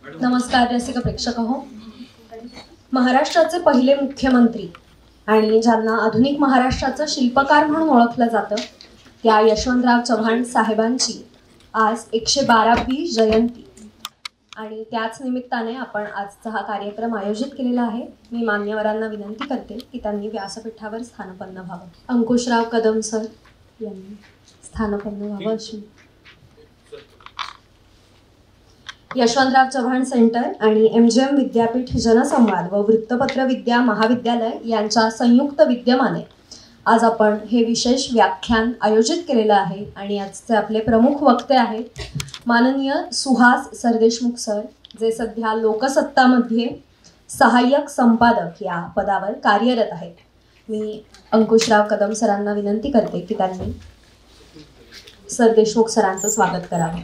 नमस्कार रसिक प्रेक्षक हो. महाराष्ट्राचे पहिले मुख्यमंत्री आणि ज्यांना आधुनिक महाराष्ट्राचं शिल्पकार म्हणून ओळखलं जातं त्या यशवंतराव चव्हाण साहेबांची आज 112वी जयंती आणि त्याच निमित्ताने आपण आजचा हा कार्यक्रम आयोजित केलेला आहे. मी मान्यवरांना विनंती करते की त्यांनी व्यासपीठावर स्थानपन्न व्हावं. अंकुशराव कदम सर यांनी स्थानपन्न व्हावं अशी. यशवंतराव चव्हाण सेंटर आणि MGM विद्यापीठ जनसंवाद व वृत्तपत्र विद्या महाविद्यालय यांच्या संयुक्त विद्यमाने आज आपण हे विशेष व्याख्यान आयोजित केलेलं आहे आणि आजचे आपले प्रमुख वक्ते आहेत माननीय सुहास सरदेशमुख सर, जे सध्या लोकसत्तामध्ये सहाय्यक संपादक या पदावर कार्यरत आहेत. मी अंकुशराव कदम सरांना विनंती करते की त्यांनी सरदेशमुख सरांचं स्वागत करावं.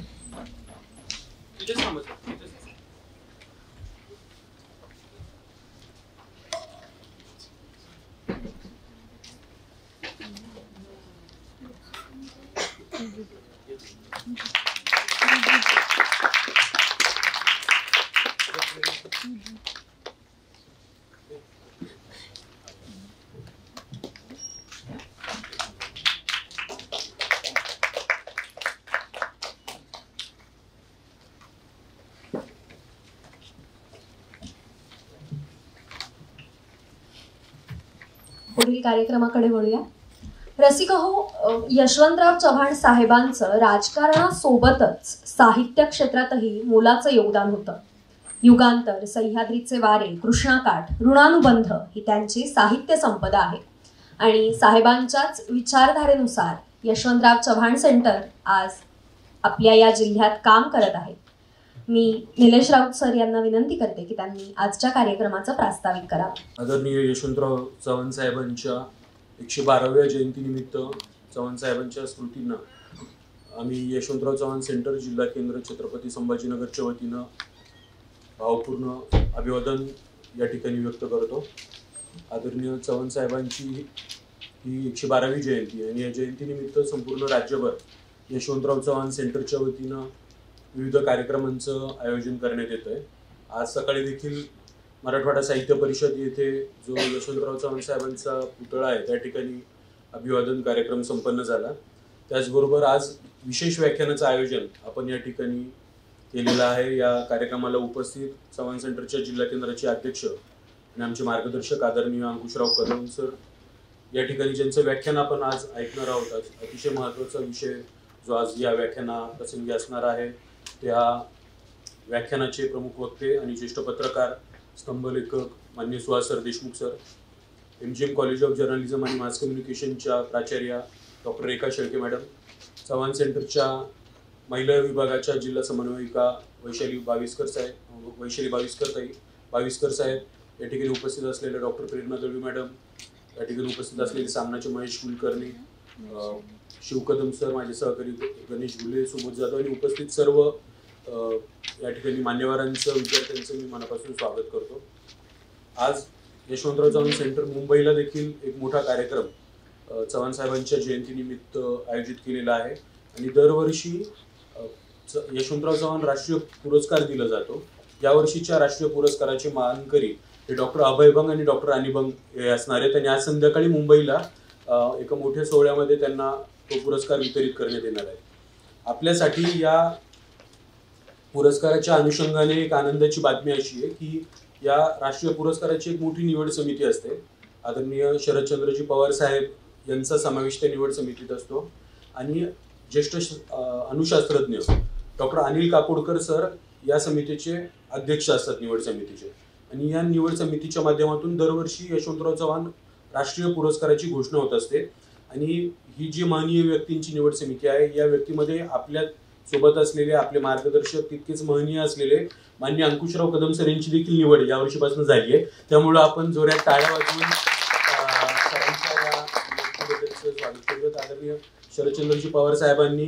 पुढील कार्यक्रमाकडे वळूया. रसिक हो, यशवंतराव चव्हाण साहेबांचं राजकारणासोबतच साहित्य क्षेत्रातही मोलाचं योगदान होतं. युगांतर, सह्याद्रीचे वारे, कृष्णाकाठ, ऋणानुबंध ही त्यांची साहित्य संपदा आहे आणि साहेबांच्याच विचारधारेनुसार यशवंतराव चव्हाण सेंटर आज आपल्या या जिल्ह्यात काम करत आहे. मी निलेश राऊत सर यांना विनंती करते की त्यांनी आजच्या कार्यक्रमाचं प्रास्ताविक करावं. आदरणीय यशवंतराव चव्हाण साहेबांच्या 112व्या जयंतीनिमित्त चव्हाण साहेबांच्या स्मृतींना आम्ही यशवंतराव चव्हाण सेंटर जिल्हा केंद्र छत्रपती संभाजीनगरच्या वतीनं भावपूर्ण अभिवादन या ठिकाणी व्यक्त करतो. आदरणीय चव्हाण साहेबांची ही 112वी जयंती आणि या जयंतीनिमित्त संपूर्ण राज्यभर यशवंतराव चव्हाण सेंटरच्या वतीनं विविध कार्यक्रमांचं आयोजन करण्यात येतं आहे. आज सकाळी देखील मराठवाडा साहित्य परिषद येथे जो यशवंतराव चव्हाण साहेबांचा पुतळा आहे त्या ठिकाणी अभिवादन कार्यक्रम संपन्न झाला. त्याचबरोबर आज विशेष व्याख्यानाचं आयोजन आपण या ठिकाणी केलेलं आहे. या कार्यक्रमाला उपस्थित चव्हाण सेंटरच्या जिल्हा केंद्राचे अध्यक्ष आणि आमचे मार्गदर्शक आदरणीय अंकुशराव कदम सर, या ठिकाणी ज्यांचं व्याख्यान आपण आज ऐकणार आहोत. अतिशय महत्त्वाचा विषय जो आज या व्याख्यानाप्रसंगी असणार आहे त्या व्याख्यानाचे प्रमुख वक्ते आणि ज्येष्ठ पत्रकार स्तंभलेखक माननीय Suhas Sardeshmukh sir, MGM college of journalism आणि मास कम्युनिकेशनच्या प्राचार्या डॉक्टर रेखा शेळके मॅडम, चव्हाण सेंटरच्या महिला विभागाच्या जिल्हा समन्वयिका वैशाली बाविस्कर साहेब, या ठिकाणी उपस्थित असलेले डॉक्टर प्रेरणा दळवी मॅडम, या ठिकाणी उपस्थित असलेले सामनाचे महेश कुलकर्णी, शिवकदम सर, माझे सहकारी गणेश घुले, सुबोध जाधव आणि उपस्थित सर्व या ठिकाणी मान्यवरांचं विद्यार्थ्यांचं मी मनापासून स्वागत करतो. आज यशवंतराव चव्हाण सेंटर मुंबईला देखील एक मोठा कार्यक्रम चव्हाण साहेबांच्या जयंतीनिमित्त आयोजित केलेला आहे आणि दरवर्षी यशवंतराव चव्हाण राष्ट्रीय पुरस्कार दिला जातो. यावर्षीच्या राष्ट्रीय पुरस्काराचे मानकरी हे डॉक्टर अभय बंग आणि डॉक्टर अनी बंग हे असणार आहेत आणि आज संध्याकाळी मुंबईला एका मोठ्या सोहळ्यामध्ये त्यांना तो पुरस्कार वितरित करण्यात येणार आहे. आपल्यासाठी या पुरस्काराच्या अनुषंगाने एक आनंदाची बातमी अशी आहे की या राष्ट्रीय पुरस्काराची एक मोठी निवड समिती असते. आदरणीय शरदचंद्रजी पवार साहेब यांचा समावेश त्या निवड समितीत असतो आणि ज्येष्ठ अणुशास्त्रज्ञ डॉक्टर अनिल काकोडकर सर या समितीचे अध्यक्ष असतात निवड समितीचे आणि या निवड समितीच्या माध्यमातून दरवर्षी यशवंतराव चव्हाण राष्ट्रीय पुरस्काराची घोषणा होत असते आणि ही जी महनीय व्यक्तींची निवड समिती आहे या व्यक्तीमध्ये आपल्या सोबत असलेले आपले मार्गदर्शक तितकेच महनीय असलेले माननीय अंकुशराव कदम सर यांची देखील निवड यावर्षीपासून झाली आहे. त्यामुळे आपण जोरात टाळ्या वाजवून सरांच्या या निवडीबद्दलचं स्वागत करूयात. आदरणीय शरदचंद्रजी पवार साहेबांनी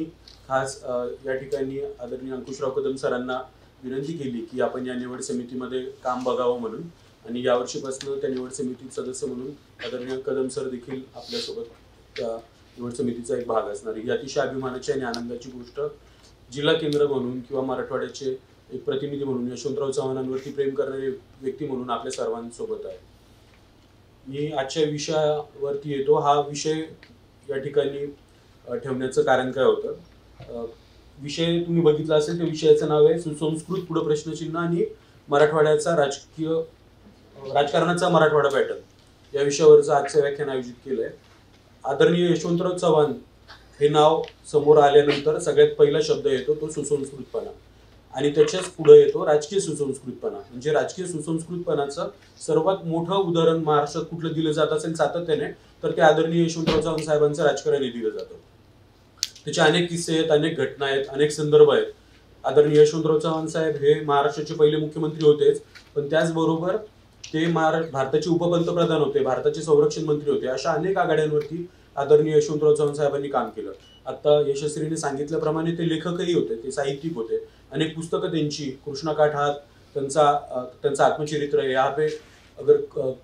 खास या ठिकाणी आदरणीय अंकुशराव कदम सरांना विनंती केली की आपण या निवड समितीमध्ये काम बघावं म्हणून आणि यावर्षीपासून त्या निवड समितीत सदस्य म्हणून आदरणीय कदम सर देखील आपल्यासोबत त्या निवड समितीचा एक भाग असणार. ही अतिशय अभिमानाची आणि आनंदाची गोष्ट जिल्हा केंद्र म्हणून किंवा मराठवाड्याचे एक प्रतिनिधी म्हणून, यशवंतराव चव्हाणांवरती प्रेम करणारे व्यक्ती म्हणून आपल्या सर्वांसोबत आहे. मी आजच्या विषयावरती येतो. हा विषय या ठिकाणी ठेवण्याचं कारण काय होतं, विषय तुम्ही बघितला असेल, त्या विषयाचं नाव आहे सुसंस्कृत पुढं प्रश्नचिन्ह आणि मराठवाड्याचा राजकारणाचा मराठवाडा पॅटर्न. या विषयावरचं आजचं व्याख्यान आयोजित केलंय. आदरणीय यशवंतराव चव्हाण हे नाव समोर आल्यानंतर सगळ्यात पहिला शब्द येतो तो सुसंस्कृतपणा, आणि त्याच्याच पुढे येतो राजकीय सुसंस्कृतपणा. म्हणजे राजकीय सुसंस्कृतपणाचं सर्वात मोठं उदाहरण महाराष्ट्रात कुठलं दिलं जात असेल सातत्याने, तर ते आदरणीय यशवंतराव चव्हाण साहेबांचं राजकारण दिलं जातं. त्याचे अनेक किस्से आहेत, अनेक घटना आहेत, अनेक संदर्भ आहेत. आदरणीय यशवंतराव चव्हाण साहेब हे महाराष्ट्राचे पहिले मुख्यमंत्री होतेच, पण त्याचबरोबर ते भारताचे उपपंतप्रधान होते, भारताचे संरक्षण मंत्री होते. अशा अनेक आघाड्यांवरती आदरणीय यशवंतराव चव्हाण साहेबांनी काम केलं. आता यशस्वीने सांगितल्याप्रमाणे ते लेखकही होते, ते साहित्यिक होते. अनेक पुस्तकं त्यांची, कृष्णा काठ हा त्यांचा आत्मचरित्र है. यहाँ पे अगर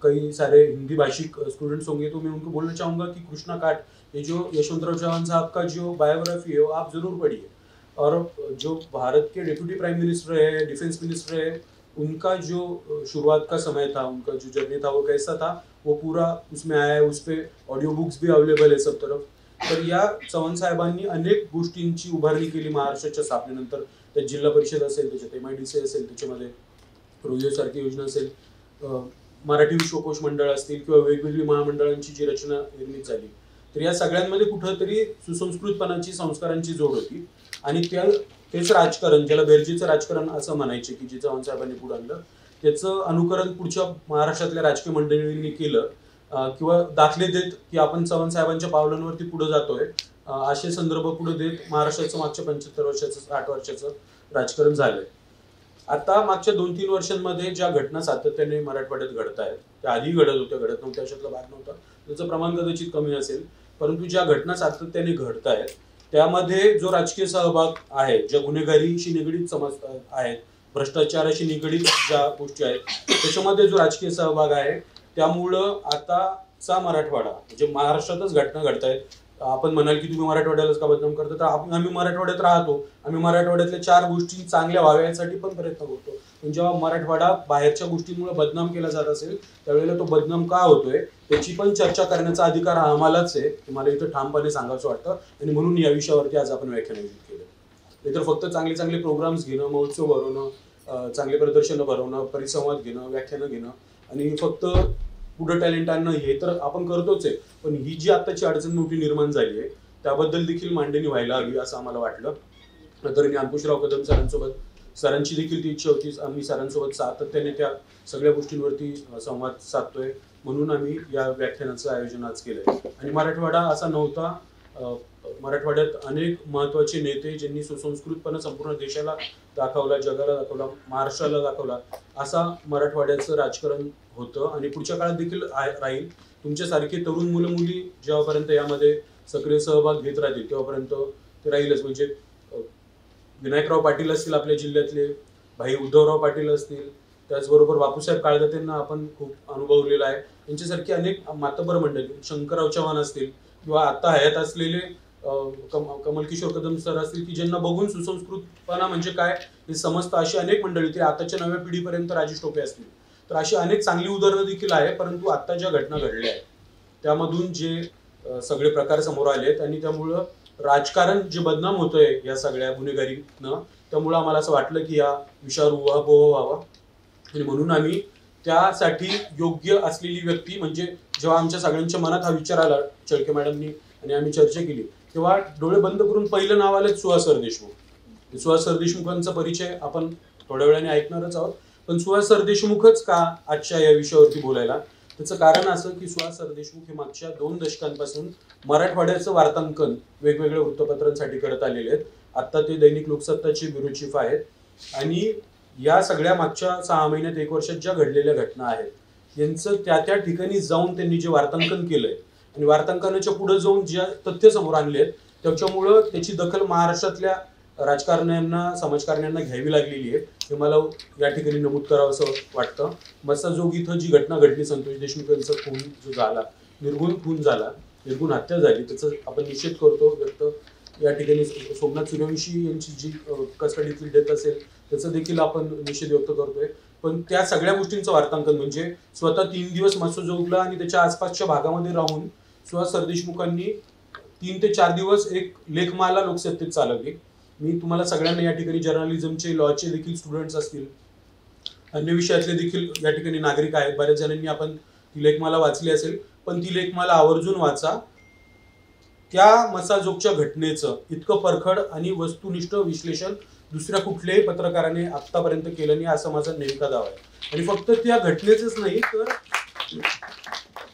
कई सारे हिंदी भाषिक स्टूडेंट्स होंगे तो मैं उनको बोलना चाहूँगा कि कृष्णा काठ, ये जो यशवंतराव चव्हाण साहब का जो बायोग्राफी है वो आप जरूर पढ़िए. और जो भारत के डिप्यूटी प्राइम मिनिस्टर है, डिफेंस मिनिस्टर है, उनका जो शुरुआत का समय था, उनका जो जर्नी था वो कैसा था, वो पूरा उसमें आया है. उस पर ऑडिओ बुक्स भी अवेलेबल है सब तरफ. तर या चव्हाण साहेबांनी अनेक गोष्टींची उभारणी केली महाराष्ट्राच्या स्थापनेनंतर. त्यात जिल्हा परिषद असेल, त्याच्यात MIDC असेल, त्याच्यामध्ये रोजगार योजना असेल, मराठी विश्वकोश मंडळ असतील, किंवा वेगवेगळी महामंडळांची जी रचना निर्मित झाली. तर या सगळ्यांमध्ये कुठंतरी सुसंस्कृतपणाची, संस्कारांची जोड होती. आणि तेच राजकारण, ज्याला बेरजेचं राजकारण असं म्हणायचे, की जे चव्हाण साहेबांनी पुढे आणलं, त्याचं अनुकरण पुढच्या महाराष्ट्रातल्या राजकीय मंडळींनी केलं, किंवा दाखले देत की आपण चव्हाण साहेबांच्या पावलांवरती पुढे जातोय, असे संदर्भ पुढे देत महाराष्ट्राचं मागच्या 75 वर्षाचं, 60 वर्षाचं राजकारण झालंय. आता मागच्या 2-3 वर्षांमध्ये ज्या घटना सातत्याने मराठवाड्यात घडत आहेत, त्या आधी घडत नव्हत्या, अशातला भाग नव्हता, त्याचं प्रमाण कदाचित कमी असेल, परंतु ज्या घटना सातत्याने घडत आहेत त्यामध्ये जो राजकीय सहभाग आहे, ज्या गुन्हेगारीशी निगडीत आहेत, भ्रष्टाचाराशी निगडीत ज्या गोष्टी आहेत, त्याच्यामध्ये जो राजकीय सहभाग आहे, त्यामुळं आताचा मराठवाडा, म्हणजे महाराष्ट्रातच घटना घडतायत. आपण म्हणाल की तुम्ही मराठवाड्यालाच का बदनाम करता, तर आम्ही मराठवाड्यात राहतो, आम्ही मराठवाड्यातल्या 4 गोष्टी चांगल्या व्हाव्यासाठी पण प्रयत्न करतो. पण जेव्हा मराठवाडा बाहेरच्या गोष्टींमुळे बदनाम केला जात असेल, त्यावेळेला तो बदनाम का होतोय त्याची पण चर्चा करण्याचा अधिकार आम्हालाच आहे, मला इथं ठामपणे सांगायचं वाटतं. आणि म्हणून या विषयावरती आज आपण व्याख्यान आयोजित केलं. नाहीतर फक्त चांगले प्रोग्राम्स घेणं, महोत्सव भरवणं, चांगले प्रदर्शनं भरवणं, परिसंवाद घेणं, व्याख्यानं घेणं आणि फक्त पुढं टॅलेंट आणणं, हे तर आपण करतोच आहे. पण ही जी आताची अडचण मोठी निर्माण झाली आहे, त्याबद्दल देखील मांडणी व्हायला हवी असं आम्हाला वाटलं. आदरणीय अंकुशराव कदम सरांची देखील ती इच्छा होती. आम्ही सरांसोबत सातत्याने त्या सगळ्या गोष्टींवरती संवाद साधतोय, म्हणून आम्ही या व्याख्यानाचं आयोजन आज केलंय. आणि मराठवाडा असा नव्हता, मराठवाड्यात अनेक महत्वाचे नेते ज्यांनी सुसंस्कृतपणे संपूर्ण देशाला दाखवला, जगाला दाखवला, महाराष्ट्राला दाखवला, असा मराठवाड्याचं राजकारण होतं आणि पुढच्या काळात देखील राहील. तुमच्यासारखे तरुण मुलं मुली जेव्हापर्यंत यामध्ये सक्रिय सहभाग घेत राहतील तेव्हापर्यंत ते राहीलच. म्हणजे विनायकराव पाटील असतील आपल्या जिल्ह्यातले, भाई उद्धवराव पाटील असतील, त्याचबरोबर बापूसाहेब काळदातेंना आपण खूप अनुभवलेला आहे. यांच्यासारखी अनेक मातबर मंडळी, शंकरराव चव्हाण असतील, किंवा आता हयात असलेले कमलकिशोर कदम सर असतील, की ज्यांना बघून सुसंस्कृतपणा म्हणजे काय हे समजतं. अशी अनेक मंडळी, ते आताच्या नव्या पिढीपर्यंत राजेश टोपे असतील, तर अशी अनेक चांगली उदाहरणं देखील आहे. परंतु आता ज्या घटना घडल्या आहेत त्यामधून जे सगळे प्रकार समोर आले आहेत आणि त्यामुळं राजकारण जे बदनाम होतंय या सगळ्या गुन्हेगारीनं, त्यामुळं आम्हाला असं वाटलं की या विषयावर उहापोह व्हावा. आणि म्हणून आम्ही त्यासाठी योग्य असलेली व्यक्ती, म्हणजे जेव्हा आमच्या सगळ्यांच्या मनात हा विचार आला चळके मॅडमनी आणि आम्ही चर्चा केली, तेव्हा डोळे बंद करून पहिलं नाव आलं सुहास सरदेशमुख. सुहास सरदेशमुखांचा परिचय आपण थोड्या वेळाने ऐकणारच आहोत. पण सुहास सरदेशमुखच का आजच्या या विषयावरती बोलायला, त्याचं कारण असं की सुहास सरदेशमुख हे मागच्या 2 दशकांपासून मराठवाड्याचं वार्तांकन वेगवेगळ्या वृत्तपत्रांसाठी करत आलेले आहेत. आता ते दैनिक लोकसत्ताचे ब्युरो चीफ आहेत. आणि या सगळ्या मागच्या 6 महिन्यात 1 वर्षात ज्या घडलेल्या घटना आहेत यांचं त्या ठिकाणी जाऊन त्यांनी जे वार्तांकन केलंय आणि वार्तांकनाच्या पुढे जाऊन ज्या तथ्य समोर आणले आहेत, त्याच्यामुळं त्याची दखल महाराष्ट्रातल्या राजकारण्यांना, समाजकारण्यांना घ्यावी लागलेली आहे, हे मला या ठिकाणी नमूद करावं असं वाटतं. मस्साजोग इथं जी घटना घडली, संतोष देशमुख यांचा खून जो झाला, निर्गुण खून झाला, निर्गुण हत्या झाली, त्याचा आपण निषेध करतो, व्यक्त या ठिकाणी सोमनाथ सूर्यवंशी यांची जी कस्टडीतली डेथ असेल त्याचं देखील आपण निषेध व्यक्त करतोय. पण त्या सगळ्या गोष्टींचं वार्तांकन म्हणजे स्वतः 3 दिवस मसोजोगला आणि त्याच्या आसपासच्या भागामध्ये राहून सुहास सरदेशमुखांनी 3 ते 4 दिवस एक लेखमाला लोकसत्तेत चालवली. मी तुम्हाला सगळ्यांना या ठिकाणी जर्नलिझमचे, लॉचे देखील स्टुडंट्स असतील, अन्य विषयातले देखील या ठिकाणी नागरिक आहेत, बऱ्याच जणांनी आपण ती लेखमाला वाचली असेल, पण ती लेखमाला आवर्जून वाचा. त्या मसाजोगच्या घटनेचं इतकं परखड आणि वस्तुनिष्ठ विश्लेषण दुसऱ्या कुठल्याही पत्रकाराने आतापर्यंत केलं नाही, असा माझा नेमका दावा आहे. आणि फक्त त्या घटनेचंच नाही तर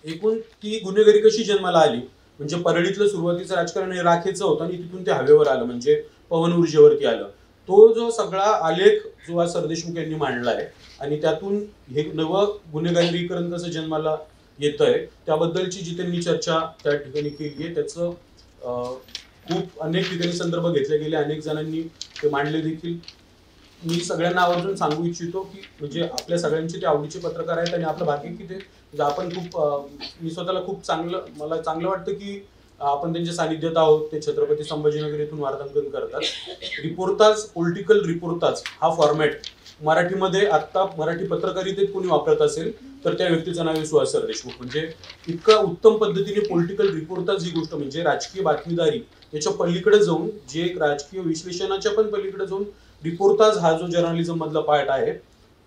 एकूण ती गुन्हेगारी कशी जन्माला आली, म्हणजे परळीतलं सुरुवातीचं राजकारण हे राखेचं होतं आणि तिथून ते हवेवर आलं, म्हणजे पवन ऊर्जेवरती आलं. तो जो सगळा आलेख सुहास सरदेशमुख यांनी मांडला आहे आणि त्यातून हे नवं गुन्हेगारीकरण कसं जन्माला येतंय त्याबद्दलची जी त्यांनी चर्चा त्या ठिकाणी केली आहे, त्याचं खूप अनेक ठिकाणी संदर्भ घेतले गेले, अनेक जणांनी ते मांडले देखील. मी सगळ्यांना आवर्जून सांगू इच्छितो की म्हणजे आपल्या सगळ्यांचे ते आवडीचे पत्रकार आहेत आणि आपलं भाग्य की ते म्हणजे आपण मी स्वतःला खूप मला चांगलं वाटतं की आपण त्यांच्या सानिध्यात आहोत. ते छत्रपती संभाजीनगर येथून वार्तांकन करतात. रिपोर्टाज, पॉलिटिकल रिपोर्टाज हा फॉर्मॅट मराठीमध्ये आत्ता मराठी पत्रकारितेत कोणी वापरत असेल तर त्या व्यक्तीचं नाव आहे सुहास सरदेशमुख. म्हणजे इतका उत्तम पद्धतीने पॉलिटिकल रिपोर्टाज ही गोष्ट म्हणजे राजकीय बातमीदारी याच्या पलीकडे जाऊन, जे एक राजकीय विश्लेषणाच्या पण पलीकडे जाऊन रिपोर्टाज हा जो जर्नलिझम मधला पार्ट आहे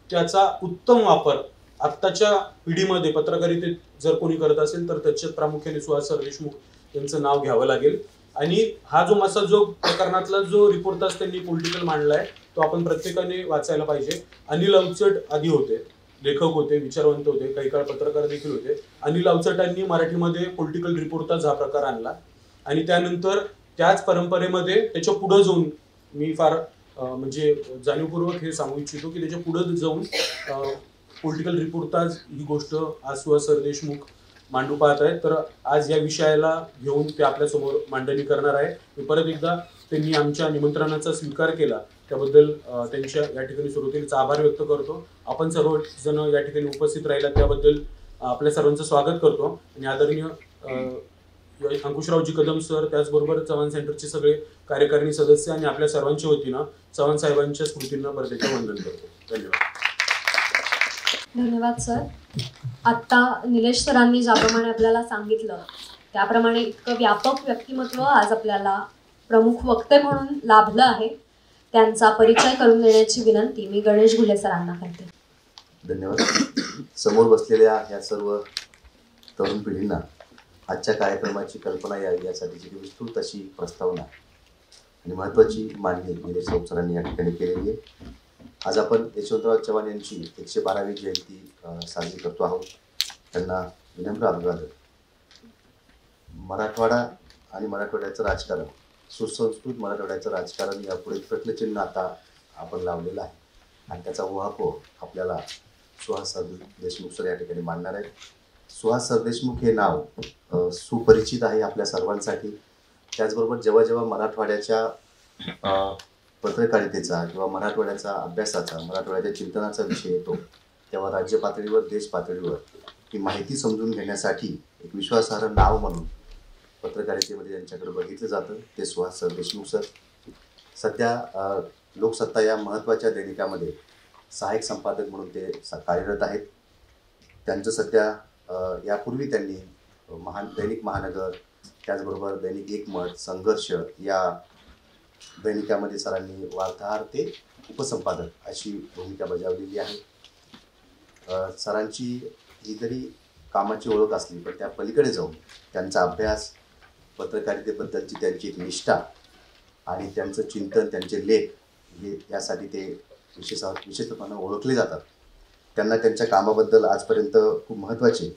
त्याचा उत्तम वापर आत्ताच्या पिढीमध्ये पत्रकारितेत जर कोणी करत असेल तर त्याच्यात प्रामुख्याने सुहास सरदेशमुख यांचं नाव घ्यावं लागेल. आणि हा जो मसाजोग प्रकरणातला जो रिपोर्टाज त्यांनी पॉलिटिकल मांडलाय तो आपण प्रत्येकाने वाचायला पाहिजे. अनिल अवचट आधी होते, लेखक होते, विचारवंत होते, काही काळ पत्रकार देखील होते. अनिल अवचटांनी मराठीमध्ये पॉलिटिकल रिपोर्टाज हा प्रकार आणला आणि त्यानंतर त्याच परंपरेमध्ये त्याच्या पुढे जाऊन मी फार म्हणजे जाणीवपूर्वक हे सांगू इच्छितो की त्याच्या पुढे जाऊन पॉलिटिकल रिपोर्टाज ही गोष्ट आज सुहास सरदेशमुख मांडू पाहत आहेत. तर आज या विषयाला घेऊन ते आपल्या समोर मांडणी करणार आहे. मी परत एकदा त्यांनी आमच्या निमंत्रणाचा स्वीकार केला त्याबद्दल त्यांच्या या ठिकाणी सुरुवातीचा आभार व्यक्त करतो. आपण सर्वजण या ठिकाणी उपस्थित राहिला त्याबद्दल आपल्या सर्वांचं स्वागत करतो आणि आदरणीय अंकुशरावजी कदम सर, त्याचबरोबर चव्हाण सेंटरचे सगळे कार्यकारिणी सदस्य आणि आपल्या सर्वांच्या वतीनं चव्हाण साहेबांच्या स्मृतींना परत वंदन करतो. धन्यवाद. धन्यवाद सर. आत्ता निलेश सरांनी ज्याप्रमाणे आपल्याला सांगितलं त्याप्रमाणे इतकं व्यापक व्यक्तिमत्व आज आपल्याला प्रमुख वक्ते म्हणून लाभलं आहे. त्यांचा परिचय करून देण्याची विनंती मी गणेश घुले सरांना करते. धन्यवाद. समोर बसलेल्या या सर्व तरुण पिढींना आजच्या कार्यक्रमाची कल्पना यावी यासाठीची विस्तृत अशी प्रस्तावना आणि महत्त्वाची मांडणी निलेश सरांनी या ठिकाणी केलेली आहे. आज आपण यशवंतराव चव्हाण यांची 112वी जयंती साजरी करतो आहोत. त्यांना विनम्र अभिवादन. मराठवाडा आणि मराठवाड्याचं राजकारण, सुसंस्कृत मराठवाड्याचं राजकारण यापुढे प्रश्नचिन्ह आता आपण लावलेलं आहे आणि त्याचा उहापोह आपल्याला सुहास सरदेशमुख सर या ठिकाणी मांडणार आहेत. सुहास सरदेशमुख हे नाव सुपरिचित आहे आपल्या सर्वांसाठी. त्याचबरोबर जेव्हा जेव्हा मराठवाड्याच्या पत्रकारितेचा किंवा मराठवाड्याचा अभ्यासाचा, मराठवाड्याच्या चिंतनाचा विषय येतो तेव्हा राज्य पातळीवर, देश पातळीवर ही माहिती समजून घेण्यासाठी एक विश्वासार्ह नाव म्हणून पत्रकारितेमध्ये ज्यांच्याकडे बघितलं जातं ते सुहास सरदेशमुख सर. सध्या लोकसत्ता या महत्त्वाच्या दैनिकामध्ये सहाय्यक संपादक म्हणून ते कार्यरत आहेत. त्यांचं सध्या यापूर्वी त्यांनी दैनिक महानगर, त्याचबरोबर दैनिक एकमत, संघर्ष या दैनिकामध्ये सरांनी वार्ताहर ते उपसंपादक अशी भूमिका बजावलेली आहे. सरांची ही जरी कामाची ओळख असली पण त्या पलीकडे जाऊन त्यांचा अभ्यास, पत्रकारितेबद्दलची त्यांची एक निष्ठा आणि त्यांचं चिंतन, त्यांचे लेख हे यासाठी ते विशेषपणे ओळखले जातात. त्यांना त्यांच्या कामाबद्दल आजपर्यंत खूप महत्त्वाचे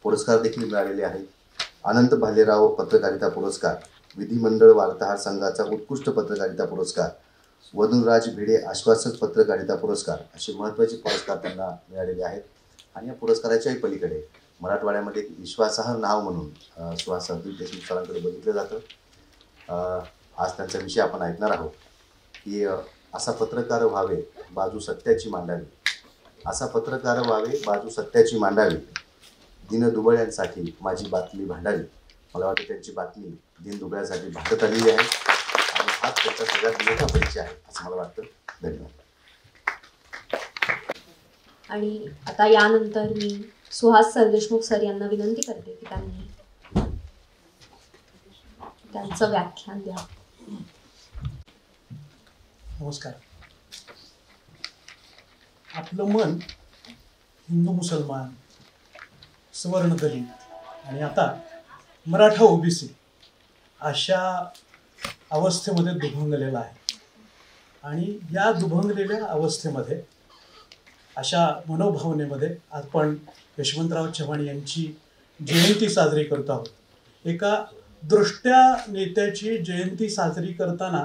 पुरस्कार देखील मिळालेले आहेत. अनंत भालेराव पत्रकारिता पुरस्कार, विधिमंडळ वार्ताहर संघाचा उत्कृष्ट पत्रकारिता पुरस्कार, वदुनराज भिडे आश्वासक पत्रकारिता पुरस्कार असे महत्त्वाचे पुरस्कार त्यांना मिळालेले आहेत. आणि या पुरस्काराच्याही पलीकडे मराठवाड्यामध्ये एक विश्वासार्ह नाव म्हणून सुहास सरदेशमुख सरांकडे बघितलं जातं. आज त्यांचा विषय आपण ऐकणार आहोत की असा पत्रकार व्हावे बाजू सत्याची मांडावी, असा पत्रकार व्हावे बाजू सत्याची मांडावी, दीनदुबळ्यांसाठी माझी बातमी भांडावी. मला वाटतं त्यांची बातमी दीनदुबळ्यांसाठी भांडत आलेली आहे त्यांचा सगळ्यात मोठा परिचय आहे असं मला वाटतं. धन्यवाद. आणि आता यानंतर मी सुहास सरदेशमुख सर यांना विनंती करते की त्यांनी त्यांचं व्याख्यान द्या. नमस्कार. आपलं मन हिंदू मुसलमान, सवर्ण दलित आणि आता मराठा ओबीसी अशा अवस्थेमध्ये दुभंगलेलं आहे. आणि या दुभंगलेल्या अवस्थेमध्ये अशा मनोभावनेमध्ये आपण यशवंतराव चव्हाण यांची जयंती साजरी करतो आहोत. एका दृष्ट्या नेत्याची जयंती साजरी करताना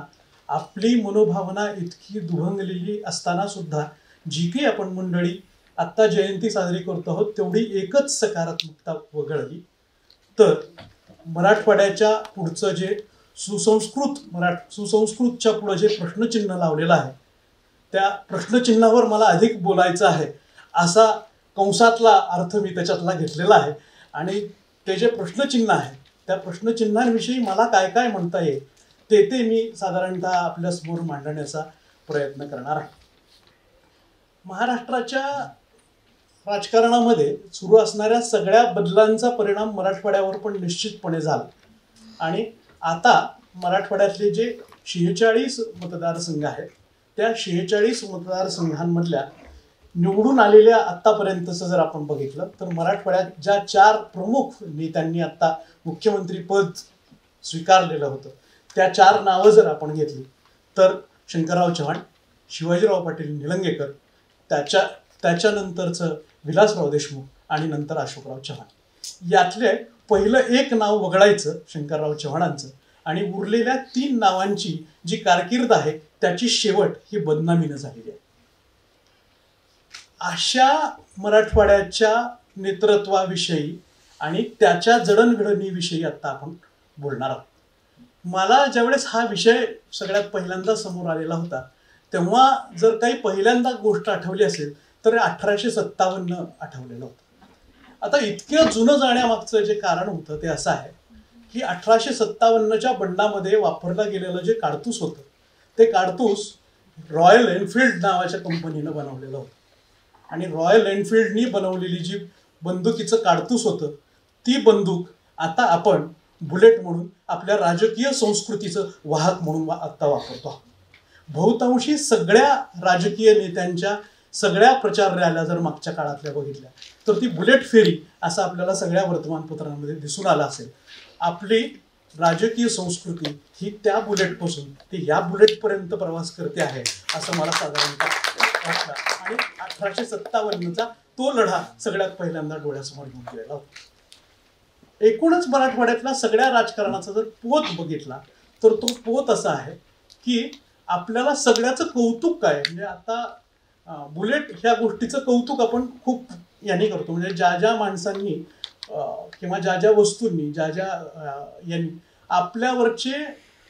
आपली मनोभावना इतकी दुभंगलेली असताना सुद्धा जी काही आपण मंडळी आत्ता जयंती साजरी करतो आहोत तेवढी एकच सकारात्मकता वगळली तर मराठवाड्याच्या पुढचं जे सुसंस्कृतच्या पुढं जे प्रश्नचिन्ह लावलेलं आहे त्या प्रश्नचिन्हावर मला अधिक बोलायचं आहे असा कंसातला अर्थ मी त्याच्यातला घेतलेला आहे. आणि ते जे प्रश्नचिन्ह आहे त्या प्रश्नचिन्हांविषयी मला काय काय म्हणता येईल ते मी साधारणतः आपल्यासमोर मांडण्याचा प्रयत्न करणार आहे. महाराष्ट्राच्या राजकारणामध्ये सुरू असणाऱ्या सगळ्या बदलांचा परिणाम मराठवाड्यावर पण निश्चितपणे झाला. आणि आता मराठवाड्यातले जे 46 मतदारसंघ आहेत त्या 46 मतदारसंघांमधल्या निवडून आलेल्या आत्तापर्यंतचं जर आपण बघितलं तर मराठवाड्यात ज्या 4 प्रमुख नेत्यांनी आत्ता मुख्यमंत्रीपद स्वीकारलेलं होतं त्या 4 नावं जर आपण घेतली तर शंकरराव चव्हाण, शिवाजीराव पाटील निलंगेकर, त्याच्यानंतरचं विलासराव देशमुख आणि नंतर अशोकराव चव्हाण. यातले पहिलं एक नाव वगळायचं शंकरराव चव्हाणांचं आणि उरलेल्या 3 नावांची जी कारकीर्द आहे त्याची शेवट ही बदनामीनं झालेली आहे. अशा मराठवाड्याच्या नेतृत्वाविषयी आणि त्याच्या जडणघडणीविषयी आता आपण बोलणार आहोत. मला ज्यावेळेस हा विषय सगळ्यात पहिल्यांदा समोर आलेला होता तेव्हा जर काही पहिल्यांदा गोष्ट आठवली असेल तर 1857 आठवलेलं होतं. आता इतकं जुनं जाण्यामागचं जे कारण होतं ते असं आहे की 1857च्या बंडामध्ये वापरलं गेलेलं जे काडतूस होतं ते काडतूस रॉयल एनफिल्ड नावाच्या कंपनीनं बनवलेलं होतं. आणि रॉयल एनफिल्डनी बनवलेली जी बंदुकीचं काडतूस होतं ती बंदूक आता आपण बुलेट म्हणून आपल्या राजकीय संस्कृतीचं वाहक म्हणून आत्ता वापरतो आहोत. बहुतांशी सगळ्या राजकीय नेत्यांच्या सगळ्या प्रचार रॅल्या जर मागच्या काळातल्या बघितल्या तर ती बुलेट फेरी असं आपल्याला सगळ्या वर्तमानपत्रांमध्ये दिसून आलं असेल. आपली राजकीय संस्कृती ही त्या बुलेटपासून ती या बुलेटपर्यंत प्रवास करते आहे असं मला साधारणतः वाटतं. आणि 1857चा तो लढा सगळ्यात पहिल्यांदा डोळ्यासमोर घेऊन गेलेला होता. एकूणच मराठवाड्यातला सगळ्या राजकारणाचा जर पोत बघितला तर तो पोत असा आहे की आपल्याला सगळ्याचं कौतुक काय म्हणजे आता बुलेट ह्या गोष्टीचं कौतुक आपण खूप यांनी करतो. म्हणजे ज्या ज्या माणसांनी किंवा ज्या ज्या वस्तूंनी ज्या ज्या यांनी आपल्यावरचे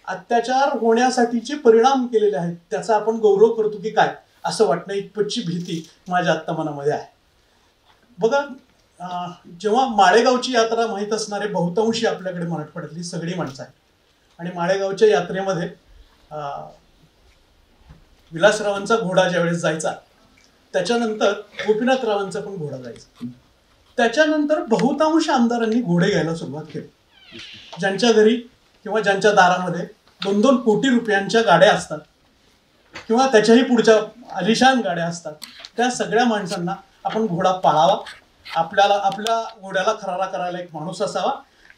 अत्याचार होण्यासाठीचे परिणाम केलेले आहेत त्याचा आपण गौरव करतो की काय असं वाटणं इतपतची भीती माझ्या आत्ता मनामध्ये आहे. बघा जेव्हा माळेगावची यात्रा माहीत असणारे बहुतांशी आपल्याकडे मराठवाड्यातली सगळी माणसं आहेत. आणि माळेगावच्या यात्रेमध्ये विलासरावांचा घोडा ज्यावेळेस जायचा त्याच्यानंतर गोपीनाथरावांचा पण घोडा जायचा. त्याच्यानंतर बहुतांश आमदारांनी घोडे घ्यायला सुरुवात केली. ज्यांच्या घरी किंवा ज्यांच्या दारामध्ये 2-2 कोटी रुपयांच्या गाड्या असतात किंवा त्याच्याही पुढच्या आलिशान गाड्या असतात त्या सगळ्या माणसांना आपण घोडा पाळावा. आपल्या घोड्याला खरारा करायला एक माणूस असावा.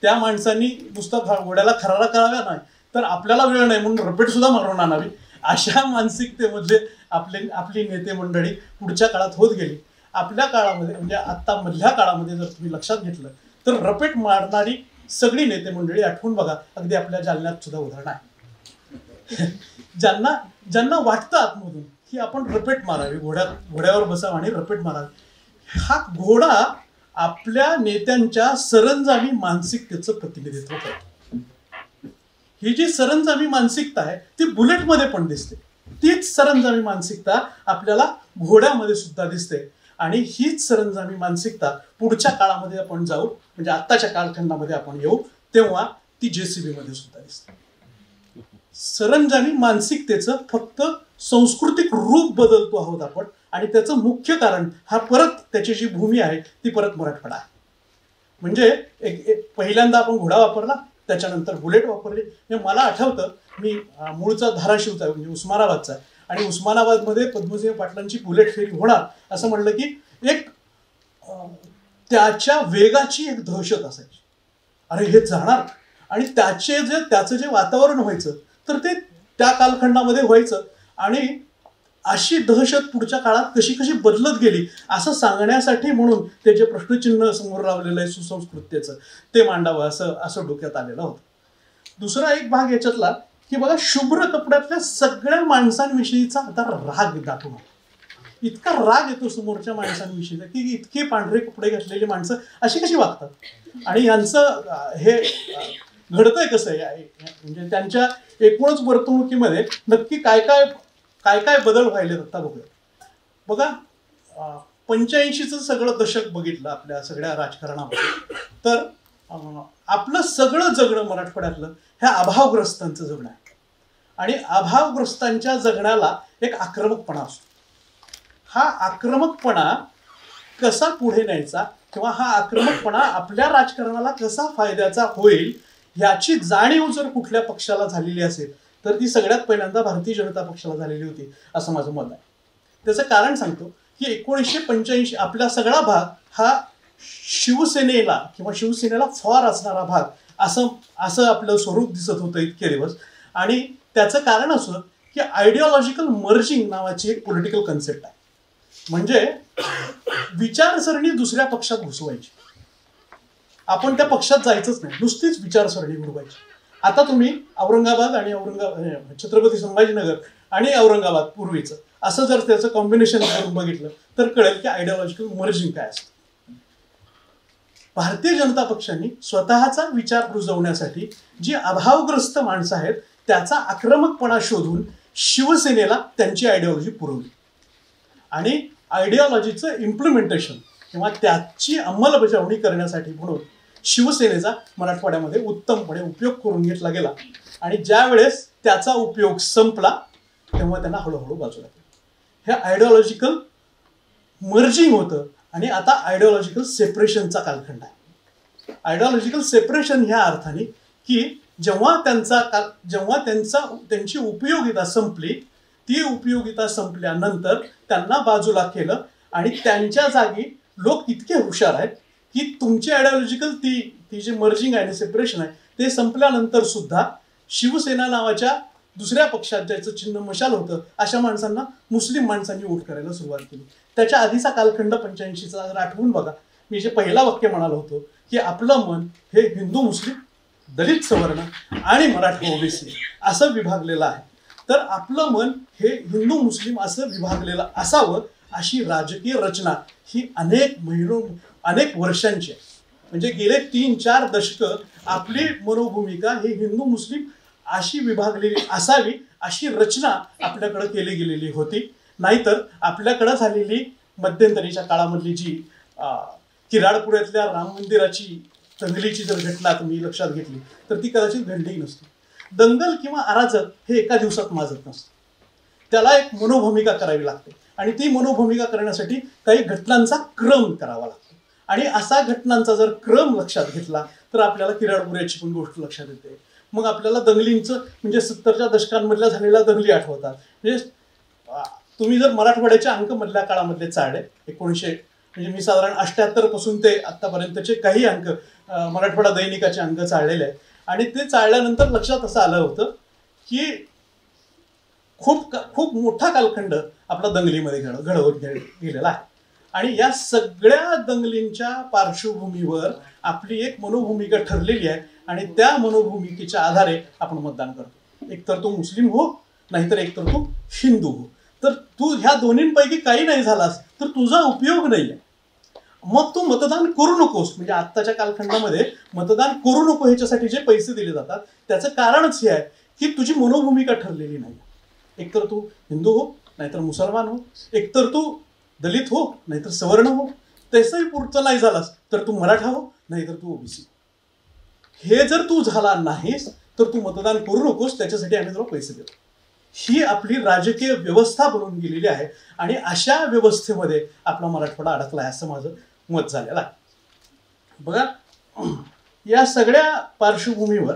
त्या माणसांनी नुसतं घोड्याला खरारा कराव्या नाही तर आपल्याला वेळ नाही म्हणून रपेट सुद्धा मारून आणावी. अशा मानसिकतेमधले आपली नेते मंडळी पुढच्या काळात होत गेली. आपल्या काळामध्ये म्हणजे आत्ता मधल्या काळामध्ये जर तुम्ही लक्षात घेतलं तर रपेट मारणारी सगळी नेते मंडळी आठवून बघा. अगदी आपल्या जालन्यात सुद्धा उदाहरण आहे. ज्यांना वाटतं आतमधून की आपण रपेट मारावी, घोड्यावर बसावं आणि रपेट मारावी. हा घोडा आपल्या नेत्यांच्या सरंजामी मानसिकतेचं प्रतिनिधित्व करतो. ही जी सरंजामी मानसिकता आहे ती बुलेटमध्ये पण दिसते. तीच सरंजामी मानसिकता आपल्याला घोड्यामध्ये सुद्धा दिसते. आणि हीच सरंजामी मानसिकता पुढच्या काळामध्ये आपण जाऊ म्हणजे आत्ताच्या कालखंडामध्ये आपण येऊ तेव्हा ती JCB मध्ये सुद्धा दिसते. सरंजामी मानसिकतेचं फक्त सांस्कृतिक रूप बदलतो आहोत आपण, आणि त्याचं मुख्य कारण हा परत त्याची जी भूमी आहे ती परत मराठवाडा आहे. म्हणजे पहिल्यांदा आपण घोडा वापरला, त्याच्यानंतर बुलेट वापरली. म्हणजे मला आठवतं, मी मूळचा धाराशिवचा म्हणजे उस्मानाबादचा, आणि उस्मानाबादमध्ये पद्मसिंह पाटलांची बुलेट फेरी होणार असं म्हणलं की एक त्याच्या वेगाची एक दहशत असायची. अरे हे जाणार, आणि त्याचं जे वातावरण व्हायचं तर ते त्या कालखंडामध्ये व्हायचं. आणि अशी दहशत पुढच्या काळात कशी कशी बदलत गेली असं सांगण्यासाठी म्हणून ते जे प्रश्नचिन्ह समोर लावलेलं आहे सुसंस्कृततेचं, ते मांडावं असं डोक्यात आलेलं होतं. दुसरा एक भाग याच्यातला की बघा, शुभ्र कपड्यातल्या सगळ्या माणसांविषयीचा आता राग दाखवून इतका राग येतो समोरच्या माणसांविषयीचा की इतके पांढरे कपडे घातलेली माणसं अशी कशी वागतात, आणि यांचं हे घडतंय कसं आहे, म्हणजे त्यांच्या एकूणच वर्तणुकीमध्ये नक्की काय काय बदल व्हायले आता बघूया. बघा, 85चं सगळं दशक बघितलं आपल्या सगळ्या राजकारणामध्ये, तर आपलं सगळं जगणं मराठवाड्यातलं ह्या अभावग्रस्तांचं जगणं आहे. आणि अभावग्रस्तांच्या जगण्याला एक आक्रमकपणा असतो. हा आक्रमकपणा कसा पुढे न्यायचा किंवा हा आक्रमकपणा आपल्या राजकारणाला कसा फायद्याचा होईल याची जाणीव जर कुठल्या पक्षाला झालेली असेल तर ती सगळ्यात पहिल्यांदा भारतीय जनता पक्षाला झालेली होती असं माझं मत आहे. त्याचं कारण सांगतो की 1985 आपला सगळा भाग हा शिवसेनेला किंवा शिवसेनेला फॉर असणारा भाग असं आपलं स्वरूप दिसत होतं इतके दिवस. आणि त्याचं कारण असं की आयडिओलॉजिकल मर्जिंग नावाची एक पॉलिटिकल कन्सेप्ट आहे. म्हणजे विचारसरणी दुसऱ्या पक्षात घुसवायची, आपण त्या पक्षात जायचंच नाही, नुसतीच विचारसरणी घडवायची. आता तुम्ही औरंगाबाद आणि छत्रपती संभाजीनगर आणि औरंगाबाद पूर्वीचं असं जर त्याचं कॉम्बिनेशन करून बघितलं तर कळेल की आयडिओलॉजिकल मर्जिंग काय असतं. भारतीय जनता पक्षाने स्वतःचा विचार रुजवण्यासाठी जी अभावग्रस्त माणसं आहेत त्याचा आक्रमकपणा शोधून शिवसेनेला त्यांची आयडिओलॉजी पुरवली, आणि आयडिओलॉजीचं इम्प्लिमेंटेशन किंवा त्याची अंमलबजावणी करण्यासाठी म्हणून शिवसेनेचा मराठवाड्यामध्ये उत्तमपणे उपयोग करून घेतला गेला. आणि ज्या वेळेस त्याचा उपयोग संपला तेव्हा त्यांना हळूहळू बाजूला केलं. हे आयडिओलॉजिकल मर्जिंग होतं, आणि आता आयडिओलॉजिकल सेपरेशनचा कालखंड आहे. आयडिओलॉजिकल सेपरेशन ह्या अर्थाने की जेव्हा त्यांची उपयोगिता संपली, ती उपयोगिता संपल्यानंतर त्यांना बाजूला केलं, आणि त्यांच्या जागी लोक इतके हुशार आहेत की तुमची आयडिओलॉजिकल ती जी मर्जिंग आहे आणि सेपरेशन आहे ते संपल्यानंतर सुद्धा शिवसेना नावाच्या दुसऱ्या पक्षात ज्याचं चिन्ह मशाल होतं अशा माणसांना मुस्लिम माणसांनी वोट करायला सुरुवात केली. त्याच्या आधीचा कालखंड 85चा जर आठवून बघा, मी जे पहिला वाक्य म्हणालो होतो की आपलं मन हे हिंदू मुस्लिम, दलित सवर्ण आणि मराठा ओबीसी असं विभागलेलं आहे. तर आपलं मन हे हिंदू मुस्लिम असं विभागलेलं असावं अशी राजकीय रचना ही अनेक वर्षांची आहे. म्हणजे गेले 3-4 दशकं आपली मनोभूमिका ही हिंदू मुस्लिम अशी विभागलेली असावी अशी रचना आपल्याकडे केली गेलेली होती. नाहीतर आपल्याकडे झालेली मध्यंतरीच्या काळामधली जी किराडपुऱ्यातल्या राम मंदिराची दंगलीची जर घटना तुम्ही लक्षात घेतली तर ती कदाचित घडली नसती. दंगल किंवा अराजक हे एका दिवसात माजत नसतं, त्याला एक मनोभूमिका करावी लागते, आणि ती मनोभूमिका करण्यासाठी काही घटनांचा क्रम करावा लागतो. आणि असा घटनांचा जर क्रम लक्षात घेतला तर आपल्याला किराडपुऱ्याची पण गोष्ट लक्षात येते. मग आपल्याला दंगलींचं म्हणजे 70च्या दशकांमधल्या झालेल्या दंगली आठवतात. म्हणजे तुम्ही जर मराठवाड्याच्या अंक मधल्या काळामधले चाळले 1900 म्हणजे मी साधारण 78 पासून ते आतापर्यंतचे काही अंक मराठवाडा दैनिकाचे अंक चाळलेले आहेत, आणि ते चाळल्यानंतर लक्षात असं आलं होतं की खूप मोठा कालखंड आपला दंगलीमध्ये घडवत गेलेला आहे. आणि या सगळ्या दंगलींच्या पार्श्वभूमीवर आपली एक मनोभूमिका ठरलेली आहे, आणि त्या मनोभूमिकेच्या आधारे आपण मतदान करतो. एकतर तो मुस्लिम हो, नाहीतर एकतर तो हिंदू हो. तर तू ह्या दोन्हींपैकी काही नाही झालास तर तुझा उपयोग नाहीये. मग तू मतदान करू नकोस. म्हणजे आत्ताच्या कालखंडामध्ये मतदान करू नको ह्याच्यासाठी जे पैसे दिले जातात त्याचं कारणच हे आहे की तुझी मनोभूमिका ठरलेली नाही. एकतर तू हिंदू हो, नाहीतर मुसलमान हो, एकतर तू दलित हो, नाहीतर सवर्ण हो. तसंही पुढचं नाही झालास तर तू मराठा हो, नाहीतर तू ओबीसी. हे जर तू झाला नाहीस तर तू मतदान करू नकोस, त्याच्यासाठी आम्ही तुला पैसे देतो. ही आपली राजकीय व्यवस्था बनवून गेलेली आहे आणि अशा व्यवस्थेमध्ये आपला मराठवाडा अडकला आहे असं माझं मत झालेलं आहे. बघा, या सगळ्या पार्श्वभूमीवर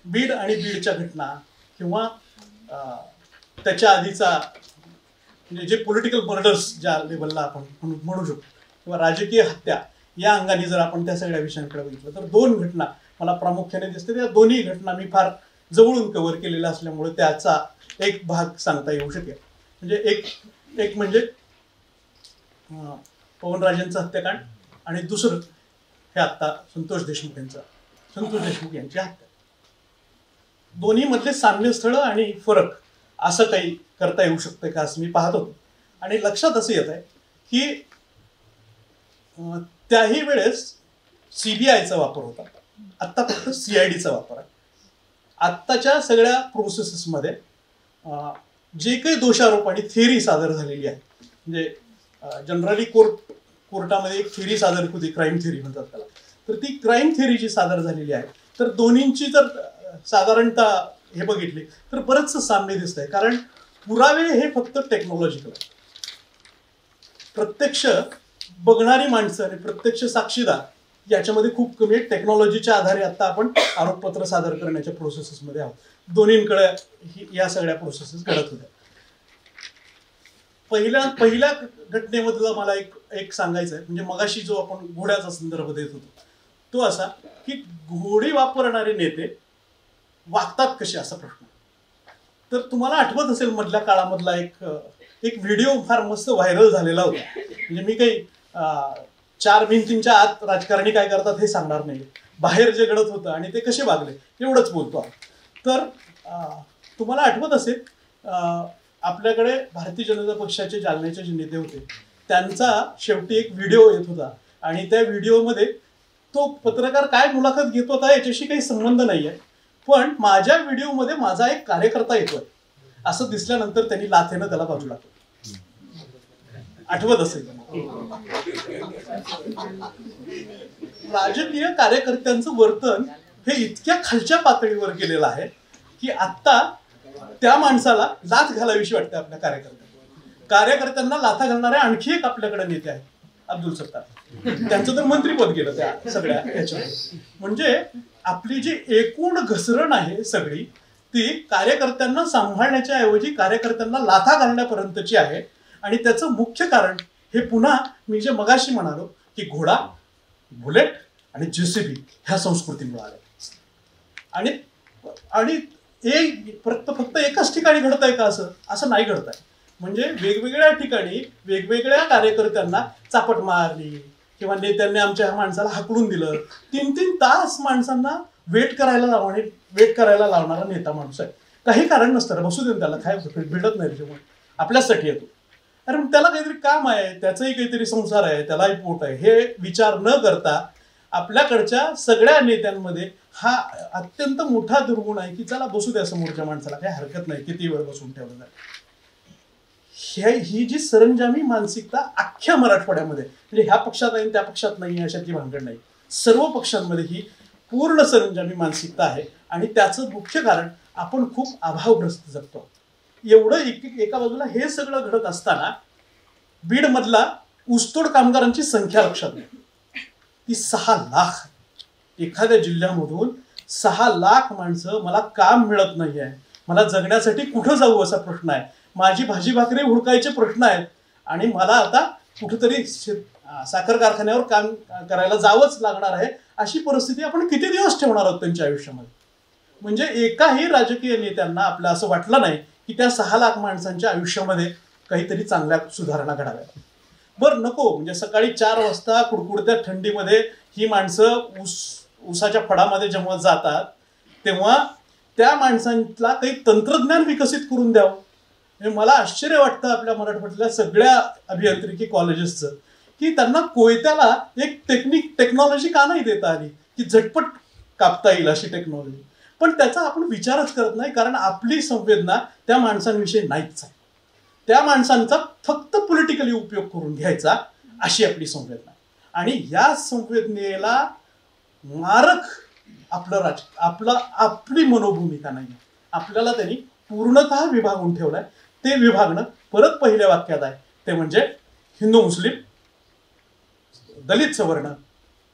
बीड आणि बीडच्या घटना किंवा त्याच्या आधीचा म्हणजे जे पॉलिटिकल मर्डर्स ज्या लेवलला आपण म्हणू शकतो किंवा राजकीय हत्या या अंगाने जर आपण त्या सगळ्या विषयांकडे बघितलं तर 2 घटना मला प्रामुख्याने दिसते. त्या दोन्ही घटना मी फार जवळून कव्हर केलेल्या असल्यामुळे त्याचा एक भाग सांगता येऊ शकेल. म्हणजे एक म्हणजे पवनराजेंचं हत्याकांड आणि दुसरं हे आत्ता संतोष देशमुख यांची हत्या. दोन्ही मधले साम्यस्थळ आणि फरक असं काही करता येऊ शकतं का असं मी पाहत होतो. आणि लक्षात असं येत आहे की त्याही वेळेस CBIचा वापर होता, आत्ता फक्त CIDचा वापर आहे. आत्ताच्या सगळ्या प्रोसेसेसमध्ये जे काही दोषारोप आणि थिअरी सादर झालेली आहे, म्हणजे जनरली कोर्टामध्ये एक थिअरी सादर होती, क्राईम थिअरी म्हणतात त्याला. तर ती क्राईम थिअरी जी सादर झालेली आहे तर दोन्हींची जर साधारणतः हे बघितली तर बरंचसं साम्य दिसत आहे. कारण पुरावे हे फक्त टेक्नॉलॉजिकल आहे. प्रत्यक्ष बघणारी माणसं आणि प्रत्यक्ष साक्षीदार याच्यामध्ये खूप कमी आहे. टेक्नॉलॉजीच्या आधारे आता आपण आरोपपत्र सादर करण्याच्या प्रोसेसेसमध्ये आहोत. दोन्हींकडे या सगळ्या प्रोसेसेस घडत होत्या. पहिल्या घटनेमधला मला एक सांगायचं आहे, म्हणजे मगाशी जो आपण घोड्याचा संदर्भ देत होतो तो असा की घोडी वापरणारे नेते वागतात कसे असा प्रश्न. तर तुम्हाला आठवत असेल मधल्या काळामधला एक व्हिडिओ फार मस्त व्हायरल झालेला होता. म्हणजे मी काही 4 भिंतींच्या आत राजकारणी काय करतात हे सांगणार नाही, बाहेर जे घडत होतं आणि ते कसे वागले एवढंच बोलतो. तर तुम्हाला आठवत असेल आपल्याकडे भारतीय जनता पक्षाचे जालन्याचे जे नेते होते त्यांचा शेवटी एक व्हिडिओ येत होता आणि त्या व्हिडिओमध्ये तो पत्रकार काय मुलाखत घेत होता याच्याशी काही संबंध नाही आहे, पण माझ्या व्हिडिओमध्ये माझा एक कार्यकर्ता येतोय असं दिसल्यानंतर त्यांनी लाथेनं त्याला बाजूला केलं. आठवत असेल. राजकीय कार्यकर्त्यांचं वर्तन हे इतक्या खालच्या पातळीवर गेलेलं आहे की आत्ता त्या माणसाला लाथ घालावीशी वाटते. आपल्या कार्यकर्त्यांना लाथा घालणारे आणखी एक आपल्याकडे नेते आहेत, अब्दुल सत्तार. त्यांचं तर मंत्रीपद गेलं त्या सगळ्या याच्यामध्ये. म्हणजे आपली जी एकूण घसरण आहे सगळी ती कार्यकर्त्यांना सांभाळण्याच्या ऐवजी कार्यकर्त्यांना लाथा घालण्यापर्यंतची आहे. आणि त्याचं मुख्य कारण हे पुन्हा मी जे मगाशी म्हणालो की घोडा, बुलेट आणि JCB ह्या संस्कृतीमुळे आल्या. आणि फक्त एकाच ठिकाणी घडत आहे का असं नाही घडत आहे. म्हणजे वेगवेगळ्या ठिकाणी वेगवेगळ्या कार्यकर्त्यांना चापट मारली किंवा नेत्यांनी आमच्या माणसाला हाकलून दिलं. 3-3 तास माणसांना वेट करायला लावणारा नेता माणूस आहे. काही कारण नसतं, बसू दे त्याला, काय भिडत नाही त्याच्यामुळे, आपल्यासाठी येतो. अरे त्याला काहीतरी काम आहे, त्याचाही काहीतरी संसार आहे, त्यालाही पोट आहे, हे विचार न करता आपल्याकडच्या सगळ्या नेत्यांमध्ये हा अत्यंत मोठा दुर्गुण आहे की चला बसू द्या समोरच्या माणसाला, काही हरकत नाही, किती वेळ बसून ठेवलं जाईल. ही जी सरंजामी मानसिकता अख्ख्या मराठवाड्यामध्ये, म्हणजे ह्या पक्षात आहे त्या पक्षात नाही अशातली भानगड नाही, सर्व पक्षांमध्ये ही पूर्ण सरंजामी मानसिकता आहे. आणि त्याचं मुख्य कारण आपण खूप अभावग्रस्त जगतो. एवढं एका बाजूला हे सगळं घडत असताना बीडमधला ऊसतोड कामगारांची संख्या लक्षात घ्या, ती 6 लाख. एखाद्या जिल्ह्यामधून 6 लाख माणसं, मला काम मिळत नाही आहे, मला जगण्यासाठी कुठं जाऊ असा प्रश्न आहे, माझी भाजी भाकरी हुडकायचे प्रश्न आहेत आणि मला आता कुठेतरी साखर कारखान्यावर काम करायला जावंच लागणार आहे, अशी परिस्थिती आपण किती दिवस ठेवणार आहोत त्यांच्या आयुष्यामध्ये. म्हणजे एकाही राजकीय नेत्यांना आपलं असं वाटलं नाही की त्या 6 लाख माणसांच्या आयुष्यामध्ये काहीतरी चांगल्या सुधारणा घडाव्या. बरं नको, म्हणजे सकाळी 4 वाजता कुडकुडत्या थंडीमध्ये ही माणसं ऊसाच्या फडामध्ये जेव्हा जातात तेव्हा त्या माणसांना काही तंत्रज्ञान विकसित करून द्यावं. मला आश्चर्य वाटतं आपल्या मराठवाड्यातल्या सगळ्या अभियांत्रिकी कॉलेजेसचं की त्यांना कोयत्याला एक टेक्नॉलॉजी का नाही देता आली की झटपट कापता येईल अशी टेक्नॉलॉजी. पण त्याचा आपण विचारच करत नाही, कारण आपली संवेदना त्या माणसांविषयी नाहीच आहे. त्या माणसांचा फक्त पॉलिटिकली उपयोग करून घ्यायचा अशी आपली संवेदना. आणि या संवेदनेला मारक आपली मनोभूमिका नाही. आपल्याला त्यांनी पूर्णतः विभागून ठेवलाय. ते विभागणं परत पहिल्या वाक्यात आहे, ते म्हणजे हिंदू मुस्लिम, दलित सवर्ण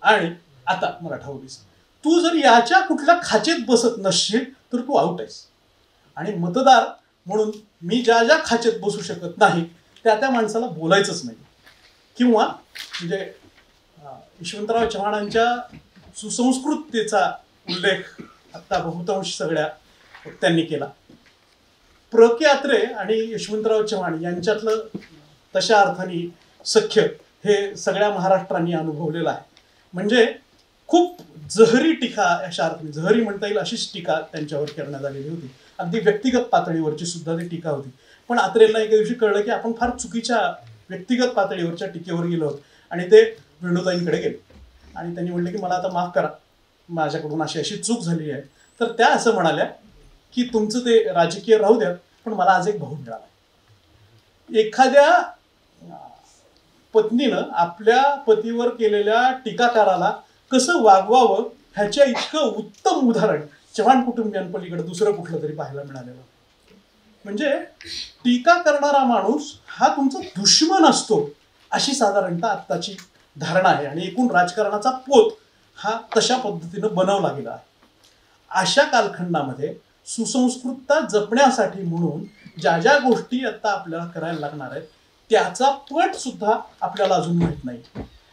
आणि आता मराठा ओबीसी. तू जर याच्या कुठल्या खाचेत बसत नसशील तर तू आउट आहेस. आणि मतदार म्हणून मी ज्या ज्या खाचेत बसू शकत नाही त्या माणसाला बोलायचंच नाही. किंवा म्हणजे यशवंतराव चव्हाणांच्या सुसंस्कृततेचा उल्लेख आता बहुतांश सगळ्या वक्त्यांनी केला. प्र के अत्रे आणि यशवंतराव चव्हाण यांच्यातलं तशा अर्थाने सख्य हे सगळ्या महाराष्ट्रांनी अनुभवलेलं आहे. म्हणजे खूप जहरी टीका, अशा अर्थाने जहरी म्हणता येईल अशीच टीका त्यांच्यावर करण्यात आलेली होती. अगदी व्यक्तिगत पातळीवरची सुद्धा ती टीका होती. पण अत्रेंना एका दिवशी कळलं की आपण फार चुकीच्या व्यक्तिगत पातळीवरच्या टीकेवर गेलो आहोत आणि ते वेणुताईंकडे गेले आणि त्यांनी म्हणले की मला आता माफ करा, माझ्याकडून अशी चूक झाली आहे. तर त्या असं म्हणाल्या की तुमचं ते राजकीय राहू द्या, पण मला आज एक भाऊ मिळाला. एखाद्या पत्नीनं आपल्या पतीवर केलेल्या टीकाकाराला कसं वागवावं ह्याच्या इतकं उत्तम उदाहरण चव्हाण कुटुंबियांपलीकडे दुसरं कुठलं तरी पाहायला मिळालेलं. म्हणजे टीका करणारा माणूस हा तुमचा दुश्मन असतो अशी साधारणतः आत्ताची धारणा आहे. आणि एकूण राजकारणाचा पोत हा तशा पद्धतीनं बनवला गेला आहे. अशा कालखंडामध्ये सुसंस्कृतता जपण्यासाठी म्हणून ज्या ज्या गोष्टी आता आपल्याला करायला लागणार आहेत त्याचा पट सुद्धा आपल्याला अजून माहीत नाही.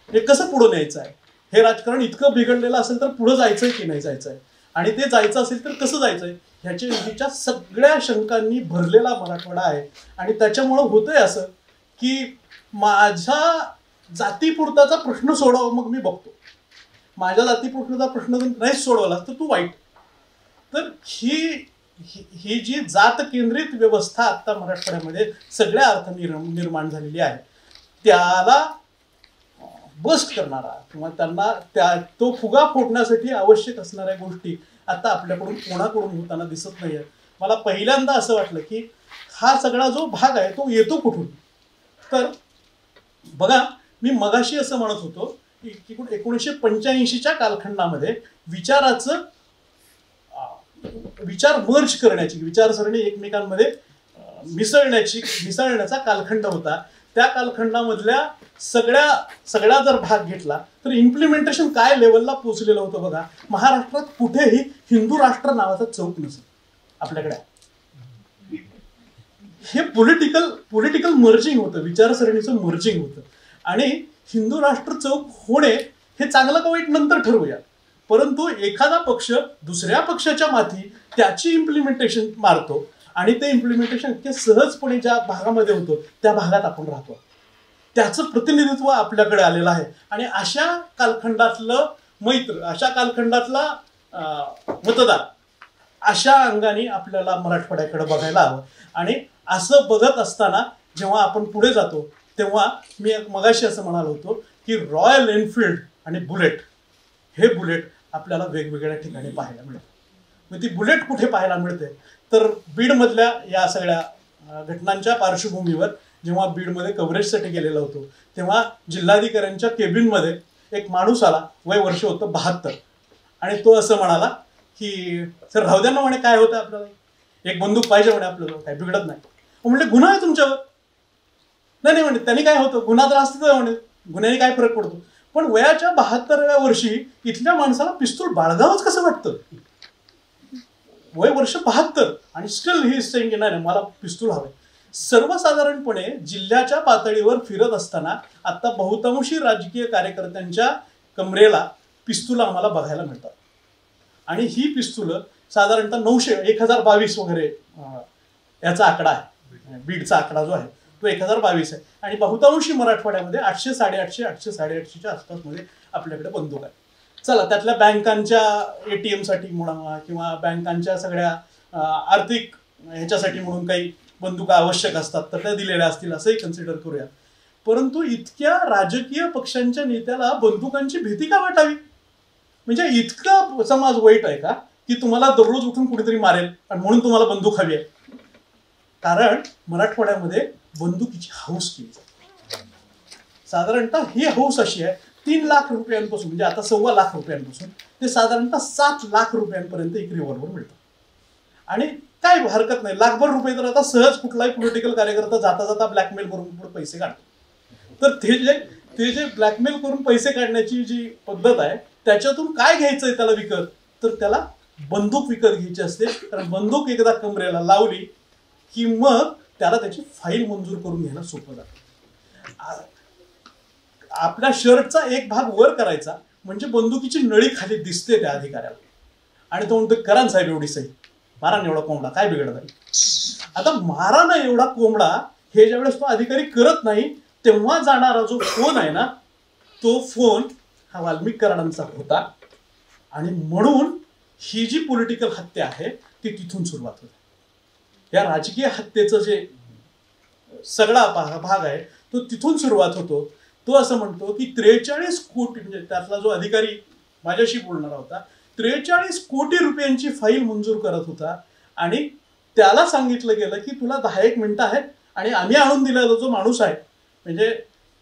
हे कसं पुढं न्यायचं आहे, हे राजकारण इतकं बिघडलेलं असेल तर पुढं जायचंय की नाही जायचंय, आणि ते जायचं असेल तर कसं जायचंय, ह्याच्या सगळ्या शंकांनी भरलेला मराठवाडा आहे. आणि त्याच्यामुळं होतंय असं की माझ्या जातीपुरताचा प्रश्न सोडवा, मग मी बघतो. माझ्या जातीपुरताचा प्रश्न जर नाहीच सोडवला तर तू वाईट. तर ही जी जात केंद्रित व्यवस्था आता मराठवाड्यामध्ये सगळ्या अर्थाने निर्माण झालेली आहे त्याला बस्ट करणारा किंवा त्यांना तो फुगा फोडण्यासाठी आवश्यक असणाऱ्या गोष्टी आता आपल्याकडून कोणाकडून होताना दिसत नाहीये. मला पहिल्यांदा असं वाटलं की हा सगळा जो भाग आहे तो येतो कुठून. तर बघा, मी मगाशी असं म्हणत होतो की 1985च्या कालखंडामध्ये विचार मर्ज करण्याची, विचारसरणी एकमेकांमध्ये मिसळण्याचा कालखंड होता. त्या कालखंडामधल्या सगळ्या जर भाग घेतला तर इम्प्लिमेंटेशन काय लेवलला पोहोचलेलं होतं बघा. महाराष्ट्रात कुठेही हिंदू राष्ट्र नावाचा चौक नसेल आपल्याकडे. हे पॉलिटिकल मर्जिंग होतं, विचारसरणीचं मर्जिंग होतं. आणि हिंदू राष्ट्र चौक होणे हे चांगलं का वाईट नंतर ठरवूया, परंतु एखादा पक्ष दुसऱ्या पक्षाच्या माथी त्याची इम्प्लिमेंटेशन मारतो आणि ते इम्प्लिमेंटेशन इतके सहजपणे ज्या भागामध्ये होतं त्या भागात आपण राहतो. त्याचं प्रतिनिधित्व आपल्याकडे आलेलं आहे. आणि अशा कालखंडातलं अशा कालखंडातला मतदार अशा अंगाने आपल्याला मराठवाड्याकडे बघायला हवं. आणि असं बघत असताना जेव्हा आपण पुढे जातो तेव्हा मी मगाशी असं म्हणालो होतो की रॉयल एनफिल्ड आणि बुलेट, हे बुलेट आपल्याला वेगवेगळ्या ठिकाणी पाहायला मिळते. मग ती बुलेट कुठे पाहायला मिळते तर बीडमधल्या या सगळ्या घटनांच्या पार्श्वभूमीवर जेव्हा बीडमध्ये कव्हरेजसाठी गेलेलो होतो तेव्हा जिल्हाधिकाऱ्यांच्या केबिनमध्ये एक माणूस आला, वय वर्ष होतं 72, आणि तो असं म्हणाला की सर राहू द्या ना म्हणे, काय होतं आपल्याला, एक बंदूक पाहिजे म्हणे, आपल्याला काय बिघडत नाही. म्हटले गुन्हा आहे तुमच्यावर. नाही म्हणे त्यांनी काय होतं, गुन्हा तर असतं म्हणे, गुन्ह्याने काय फरक पडतो. पण वयाच्या 72व्या वर्षी इथल्या माणसाला पिस्तूल बाळगावंच कसं वाटतं. वय वर्ष 72 आणि स्टील ही सेइंग नाही मला पिस्तूल हवंय. सर्वसाधारणपणे जिल्ह्याच्या पातळीवर फिरत असताना आता बहुतांशी राजकीय कार्यकर्त्यांच्या कमरेला पिस्तूल आम्हाला बघायला मिळतात. आणि ही पिस्तूल साधारणतः 1022 वगैरे याचा आकडा आहे, बीडचा आकडा जो आहे तो 1022 आहे. आणि बहुतांशी मराठवाड्यामध्ये 800, 850, 800, 850च्या आसपासमध्ये आपल्याकडे बंदूक आहे. चला, त्यातल्या बँकांच्या ATM साठी म्हणा किंवा बँकांच्या सगळ्या आर्थिक ह्याच्यासाठी म्हणून काही बंदुका आवश्यक असतात तर त्या दिलेल्या असतील असंही कन्सिडर करूया. परंतु इतक्या राजकीय पक्षांच्या नेत्याला बंदुकांची भीती का वाटावी. म्हणजे इतका समाज वाईट आहे का की तुम्हाला दररोज उठून कुठेतरी मारेल आणि म्हणून तुम्हाला बंदूक हवी आहे. कारण मराठवाड्यामध्ये बंदुकीची हौस केली जाते. साधारणतः ही हौस अशी आहे 3 लाख रुपयांपासून, म्हणजे आता 1.25 लाख रुपयांपासून ते साधारणतः 7 लाख रुपयांपर्यंत एक रिव्हॉल्वर मिळतं. आणि काय हरकत नाही, लाखभर रुपये तर आता सहज कुठलाही पॉलिटिकल कार्यकर्ता जाता जाता ब्लॅकमेल करून पुढे पैसे काढतो. तर ते जे ब्लॅकमेल करून पैसे काढण्याची जी पद्धत आहे त्याच्यातून काय घ्यायचंय त्याला विकत, तर त्याला बंदूक विकत घ्यायची असते. कारण बंदूक एकदा कमरेला लावली की मग त्याला त्याची फाईल मंजूर करून घ्यायला सोपं जातं. आपल्या शर्टचा एक भाग वर करायचा म्हणजे बंदुकीची नळी खाली दिसते त्या अधिकाऱ्याला, आणि तो म्हणतो करा साहेब एवढी सही, मारा ना एवढा कोंबडा, काय बिघडत आहे. आता मारा ना एवढा कोंबडा हे ज्यावेळेस तो अधिकारी करत नाही तेव्हा जाणारा जो फोन आहे ना, तो फोन हा वाल्मिक कराडांचा होता. आणि म्हणून ही जी पॉलिटिकल हत्या आहे ती तिथून सुरुवात होते. या राजकीय हत्येचं जे सगळा भाग आहे तो तिथून सुरुवात होतो. तो असं म्हणतो की 43 कोटी, म्हणजे त्यातला जो अधिकारी माझ्याशी बोलणारा होता, 43 कोटी रुपयांची फाईल मंजूर करत होता. आणि त्याला सांगितलं गेलं की तुला 10-1 मिनिटं आहेत आणि आम्ही आणून दिलेला जो माणूस आहे, म्हणजे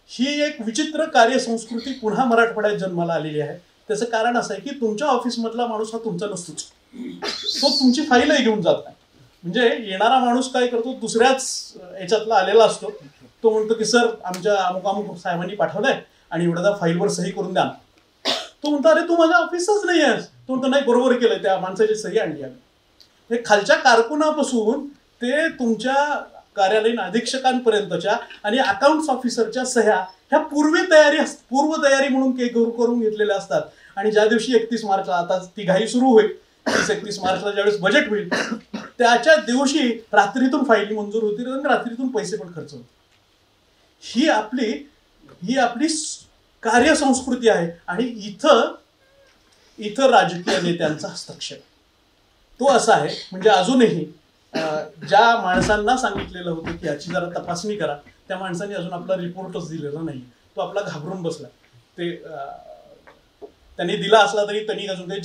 ही एक विचित्र कार्यसंस्कृती पुन्हा मराठवाड्यात जन्माला आलेली आहे. त्याचं कारण असं आहे की तुमच्या ऑफिसमधला माणूस हा तुमचा नसतोच, तो तुमची फाईलही घेऊन जात नाही. म्हणजे येणारा माणूस काय करतो, दुसऱ्याच याच्यातला आलेला असतो, तो म्हणतो की सर आमच्या अमुक अमुक साहेबांनी पाठवलंय आणि एवढ्या फाईलवर सही करून द्या. तो म्हणतो अरे तू माझ्या ऑफिसच नाही आहेस. तो म्हणतो नाही बरोबर केलंय, त्या माणसाची सही आणली आम्ही. हे खालच्या कारकुनापासून ते तुमच्या कार्यालयीन अधीक्षकांपर्यंतच्या आणि अकाउंट्स ऑफिसरच्या सह्या ह्या पूर्व तयारी म्हणून करून घेतलेल्या असतात. आणि ज्या दिवशी 31 मार्चला, आता ती घाई सुरू होईल, 31 मार्चला ज्यावेळेस बजेट होईल त्याच्या दिवशी रात्रीतून फाईली मंजूर होतील आणि रात्रीतून पैसे पण खर्च होतील. ही आपली कार्यसंस्कृती आहे. आणि इथं राजकीय नेत्यांचा हस्तक्षेप तो असा आहे, म्हणजे अजूनही ज्या माणसांना सांगितलेलं होतं की याची जरा तपासणी करा, त्या माणसाने अजून आपला रिपोर्टच दिलेला नाही. तो आपला घाबरून बसला. ते त्यांनी दिला असला तरी त्यांनी अजून काही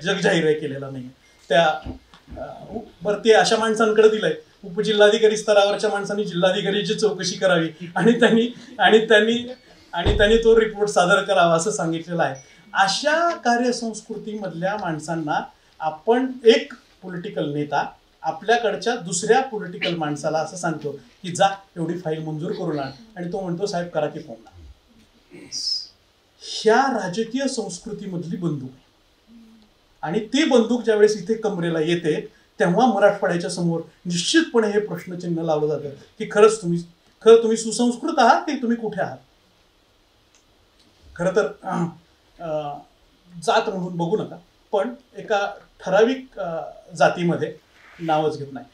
जग जाहीर केलेला नाही. बरं ते अशा माणसांकडे दिलंय, उपजिल्हाधिकारी स्तरावरच्या माणसांनी जिल्हाधिकारीची चौकशी करावी आणि त्यांनी तो रिपोर्ट सादर करावा असं सांगितलेलं आहे. अशा कार्यसंस्कृतीमधल्या माणसांना आपण, एक पॉलिटिकल नेता आपल्याकडच्या दुसऱ्या पॉलिटिकल माणसाला असं सांगतो की जा एवढी फाईल मंजूर करून आण, आणि तो म्हणतो साहेब करा की फोन. ह्या राजकीय संस्कृतीमधली बंदूक आहे. आणि ती बंदूक ज्यावेळेस इथे कमरेला येते तेव्हा मराठवाड्याच्या समोर निश्चितपणे हे प्रश्नचिन्ह लावलं जातं की खरं तुम्ही सुसंस्कृत आहात की तुम्ही कुठे आहात. खरं तर जात म्हणून बघू नका, पण एका ठराविक जातीमध्ये, नावच घेत नाही,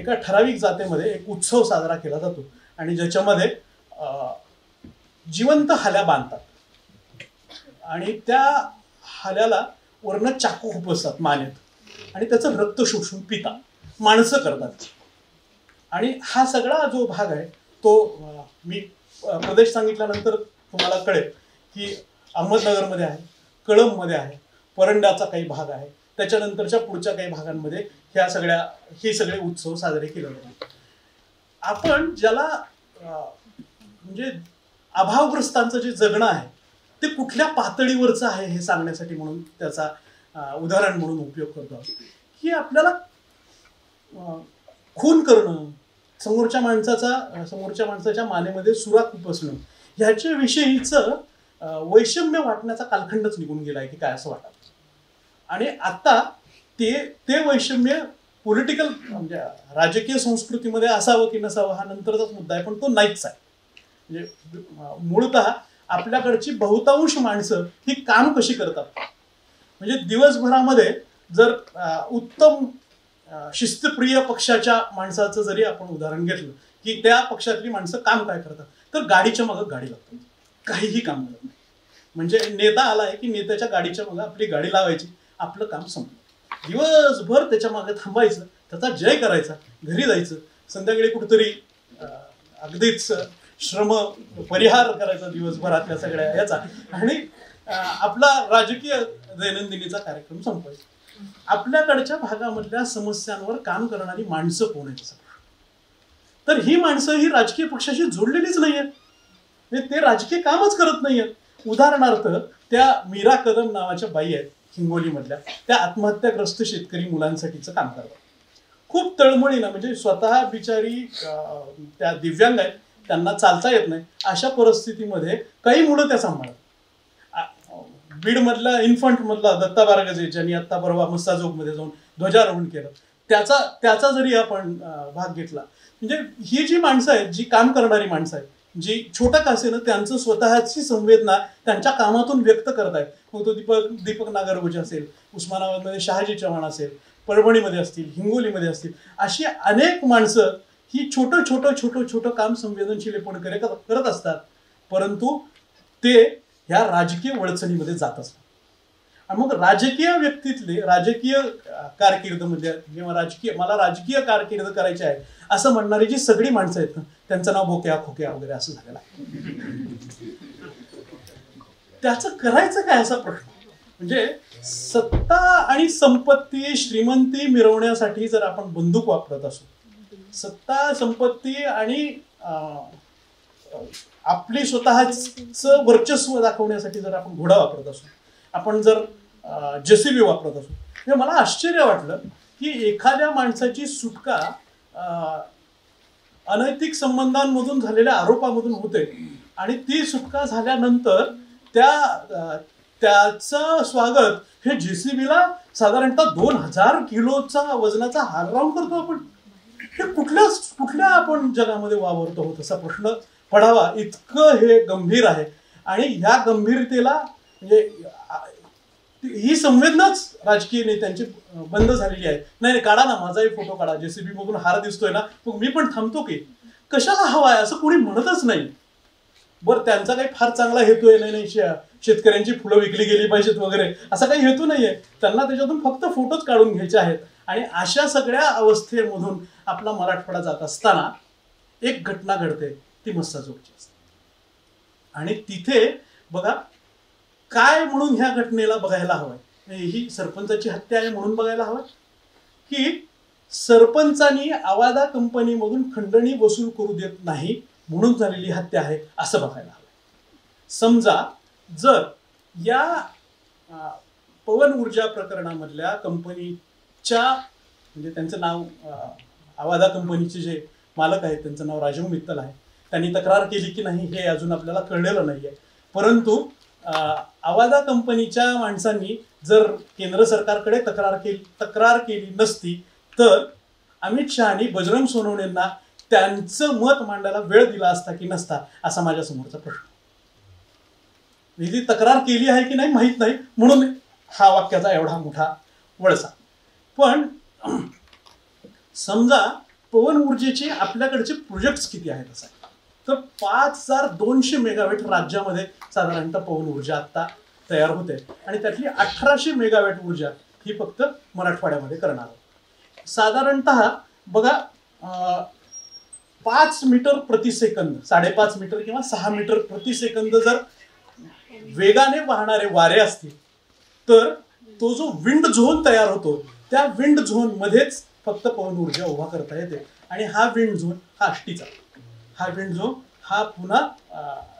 एका ठराविक जातीमध्ये एक उत्सव साजरा केला जातो आणि ज्याच्यामध्ये जिवंत हाल्या बांधतात आणि त्या हाल्याला वरनं चाकू खुपसतात मानेत आणि त्याचं रक्त शोषून पितात, माणसं करतात. आणि हा सगळा जो भाग आहे तो मी प्रदेश सांगितल्यानंतर तुम्हाला कळेल की अहमदनगरमध्ये आहे, कळंबमध्ये आहे, परंड्याचा काही भाग आहे, त्याच्यानंतरच्या पुढच्या काही भागांमध्ये हे सगळे उत्सव साजरे केले जातात. आपण ज्याला म्हणजे अभावग्रस्तांचं जे जगणं आहे ते कुठल्या पातळीवरचं आहे हे सांगण्यासाठी म्हणून त्याचा उदाहरण म्हणून उपयोग करतो की आपल्याला खून करणं, समोरच्या माणसाच्या मानेमध्ये सुरा खुपसणं ह्याच्याविषयीचं वैषम्य वाटण्याचा कालखंडच निघून गेलाय की काय असं वाटतं. आणि आता ते वैषम्य पॉलिटिकल म्हणजे राजकीय संस्कृतीमध्ये असावं की नसावं हा नंतरचाच मुद्दा आहे, पण तो नाहीच आहे. म्हणजे मूळतः आपल्याकडची बहुतांश माणसं ही काम कशी करतात, म्हणजे दिवसभरामध्ये जर उत्तम शिस्तप्रिय पक्षाच्या माणसाचं जरी आपण उदाहरण घेतलं की त्या पक्षातली माणसं काम काय करतात, तर गाडीच्या मागं गाडी लागतात, काहीही काम करत नाही. म्हणजे नेता आलाय की नेत्याच्या गाडीच्या मागं आपली गाडी लावायची, आपलं काम संपलं. दिवसभर त्याच्या मागे थांबायचं, त्याचा जय करायचा, घरी जायचं, संध्याकाळी कुठेतरी अगदीच श्रम परिहार करायचा दिवसभरातल्या सगळ्या याचा, आणि आपला राजकीय दैनंदिनीचा कार्यक्रम संपवायचा. आपल्याकडच्या भागामधल्या समस्यांवर काम करणारी माणसं कोण आहेत, तर ही माणसं ही राजकीय पक्षाशी जोडलेलीच नाही आहेत, ते राजकीय कामच करत नाही आहेत. उदाहरणार्थ त्या मीरा कदम नावाच्या बाई आहेत हिंगोलीमधल्या त्या आत्महत्याग्रस्त शेतकरी मुलांसाठीचं काम करतात. खूप तळमळीनं, म्हणजे स्वतः बिचारी त्या दिव्यांग आहेत, त्यांना चालता येत नाही, अशा परिस्थितीमध्ये काही मुलं त्या सांभाळतात. बीडमधला इन्फंटमधला दत्ता बारगजे ज्यांनी आत्ता परवा मस्साजोगमध्ये जाऊन ध्वजारोहण केलं, त्याचा जरी आपण भाग घेतला, म्हणजे ही जी माणसं आहेत, जी काम करणारी माणसं आहेत, जी छोटं का असेना त्यांचं स्वतःची संवेदना त्यांच्या कामातून व्यक्त करत आहेत. मग तो दीपक नागरगोजे असेल, उस्मानाबादमध्ये शहाजी चव्हाण असेल, परभणीमध्ये असतील, हिंगोलीमध्ये असतील, अशी अनेक माणसं ही छोटं काम संवेदनशीलपणे करत असतात. परंतु ते ह्या राजकीय वळचणीमध्ये जात असतात. आणि मग राजकीय व्यक्तीतले, राजकीय कारकीर्दमध्ये किंवा मला राजकीय कारकीर्द करायची आहे असं म्हणणारी जी सगळी माणसं आहेत ना, त्यांचं नाव भोक्या खोक्या वगैरे असं झालेलं आहे. त्याचं करायचं काय असा प्रश्न. म्हणजे सत्ता आणि संपत्ती, श्रीमंती मिरवण्यासाठी जर आपण बंदूक वापरत असू, सत्ता, संपत्ती आणि आपली स्वतःचं वर्चस्व दाखवण्यासाठी जर आपण घोडा वापरत असू, आपण जर जेसीबी वापरत असू, हे मला आश्चर्य वाटलं की एखाद्या माणसाची सुटका अनैतिक संबंधांमधून झालेल्या आरोपामधून होते आणि ती सुटका झाल्यानंतर त्याचं स्वागत हे जेसीबीला साधारणतः 2000 किलोचा वजनाचा हार लावून करतो आपण. हे कुठल्या आपण जगामध्ये वावरतो होत असा प्रश्न पडावा इतकं हे गंभीर आहे. आणि ह्या गंभीरतेला म्हणजे ही संवेदनाच राजकीय नेत्यांची बंद झालेली आहे. नाही काढा ना, माझाही फोटो काढा, जेसीबी मधून हार दिसतोय ना, मग मी पण थांबतो की. कशाला हवा आहे असं कोणी म्हणतच नाही. बरं, त्यांचा काही फार चांगला हेतू आहे, नाही शेतकऱ्यांची फुलं विकली गेली पाहिजेत वगैरे असा काही हेतू नाहीये. त्यांना त्याच्यातून फक्त फोटोच काढून घ्यायचे आहेत. आणि अशा सगळ्या अवस्थेमधून आपला मराठवाडा जात असताना एक घटना घडते, ती मस्साजोगची असते. आणि तिथे बघा काय म्हणून ह्या घटनेला बघायला हवंय. ही सरपंचाची हत्या आहे म्हणून बघायला हवं की सरपंचांनी आवादा कंपनीमधून खंडणी वसूल करू देत नाही म्हणून झालेली हत्या आहे असं बघायला हवं. समजा जर या पवन ऊर्जा प्रकरणामधल्या कंपनीच्या, म्हणजे त्यांचं नाव, आवादा कंपनीचे जे मालक आहेत त्यांचं नाव राजीव मित्तल आहे, त्यांनी तक्रार केली की नाही हे अजून आपल्याला कळलेलं नाहीये. परंतु आवादा कंपनीच्या माणसांनी जर केंद्र सरकारकडे तक्रार केली नसती तर अमित शहानी बजरंग सोनवणेंना त्यांचं मत मांडायला वेळ दिला असता की नसता असा माझ्या समोरचा प्रश्न. ती तक्रार केली आहे की नाही माहीत नाही म्हणून हा वाक्याचा एवढा मोठा वळसा. पण समजा पवन ऊर्जेचे आपल्याकडचे प्रोजेक्ट्स किती आहेत असं, तर 5200 मेगावॅट राज्यामध्ये साधारणतः पवन ऊर्जा आता तयार होते आणि त्यातली 1800 मेगावॅट ऊर्जा ही फक्त मराठवाड्यामध्ये करणार आहोत. साधारणतः बघा 5 मीटर प्रति सेकंद, 5.5 मीटर किंवा 6 मीटर प्रति सेकंद जर वेगाने वाहणारे वारे असतील तर तो जो विंड झोन तयार होतो त्या विंड झोन मध्येच फक्त पवन ऊर्जा उभा करता येते. आणि हा विंड झोन हा आष्टीचा, हा विंड झोन हा पुन्हा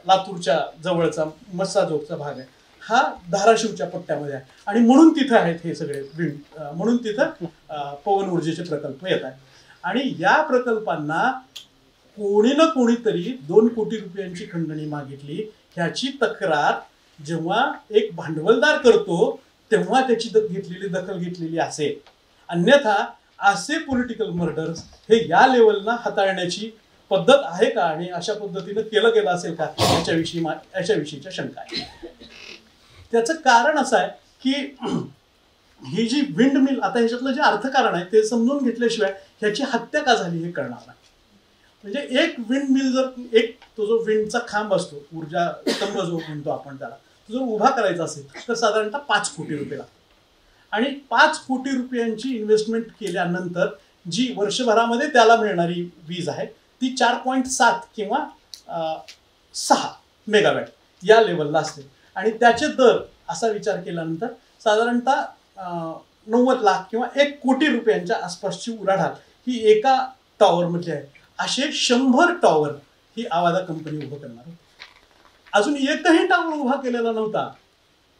लातूरच्या जवळचा मस्साजोगचा भाग आहे, हा धाराशिवच्या पट्ट्यामध्ये आहे. आणि म्हणून तिथं आहेत हे सगळे विंड, म्हणून तिथं पवन ऊर्जेचे प्रकल्प येत आहेत. आणि या प्रकल्पांना कोणी ना कोणीतरी 2 कोटी रुपयांची खंडणी मागितली ह्याची तक्रार जेव्हा एक भांडवलदार करतो तेव्हा त्याची दखल घेतलेली असेल. अन्यथा असे पॉलिटिकल मर्डर्स हे या लेवलला हाताळण्याची पद्धत आहे का आणि अशा पद्धतीने केलं गेलं असेल का याच्याविषयीच्या शंका आहे. त्याचं कारण असं आहे की ही जी विंड मिल, आता ह्याच्यातलं जे अर्थकारण आहे ते समजून घेतल्याशिवाय ह्याची हत्या का झाली हे कळणार नाही. म्हणजे एक विंड मिल जर, एक तो जो विंडचा खांब असतो, ऊर्जा स्तंभ जो म्हणतो आपण त्याला, तो जर उभा करायचा असेल तर साधारणतः 5 कोटी रुपये लागतात. आणि 5 कोटी रुपयांची इन्व्हेस्टमेंट केल्यानंतर जी वर्षभरामध्ये त्याला मिळणारी वीज आहे ती 4.7 किंवा 6 मेगावॅट या लेवलला असते. आणि त्याचे दर असा विचार केल्यानंतर साधारणतः 90 लाख किंवा 1 कोटी रुपयांच्या आसपासची उलाढाल ही एका टॉवरमध्ये आहे. असे 100 टॉवर ही आवादा कंपनी उभं करणार होती. अजून एकही टॉवर उभा केलेला नव्हता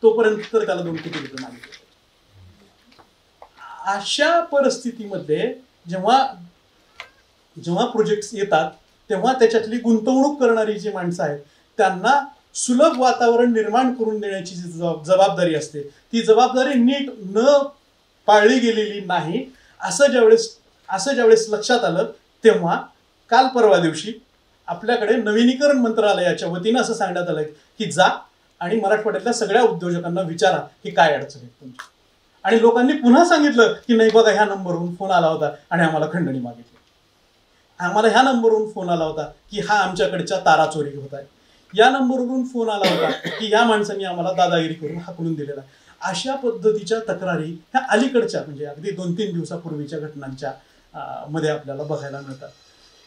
तोपर्यंत तर त्याला 2 कोटी रुपये मागितले. अशा परिस्थितीमध्ये जेव्हा जेव्हा प्रोजेक्ट्स येतात तेव्हा त्याच्यातली गुंतवणूक करणारी जी माणसं आहेत त्यांना सुलभ वातावरण निर्माण करून देण्याची जी जबाबदारी असते ती जबाबदारी नीट न पाळली गेलेली नाही असं ज्यावेळेस लक्षात आलं तेव्हा काल परवा दिवशी आपल्याकडे नवीनीकरण मंत्रालयाच्या वतीनं असं सांगण्यात आलं की जा आणि मराठवाड्यातल्या सगळ्या उद्योजकांना विचारा की काय अडचण आहे तुमची. आणि लोकांनी पुन्हा सांगितलं की नाही बघा ह्या नंबरवरून फोन आला होता आणि आम्हाला खंडणी मागितली, आम्हाला ह्या नंबरवरून फोन आला होता की हा आमच्याकडच्या तारा चोरी होत आहे, या नंबरवरून फोन आला होता की या माणसांनी आम्हाला दादागिरी करून हाकलून दिलेला आहे. अशा पद्धतीच्या तक्रारी ह्या अलीकडच्या म्हणजे अगदी 2-3 दिवसापूर्वीच्या घटनांच्या मध्ये आपल्याला बघायला मिळतात.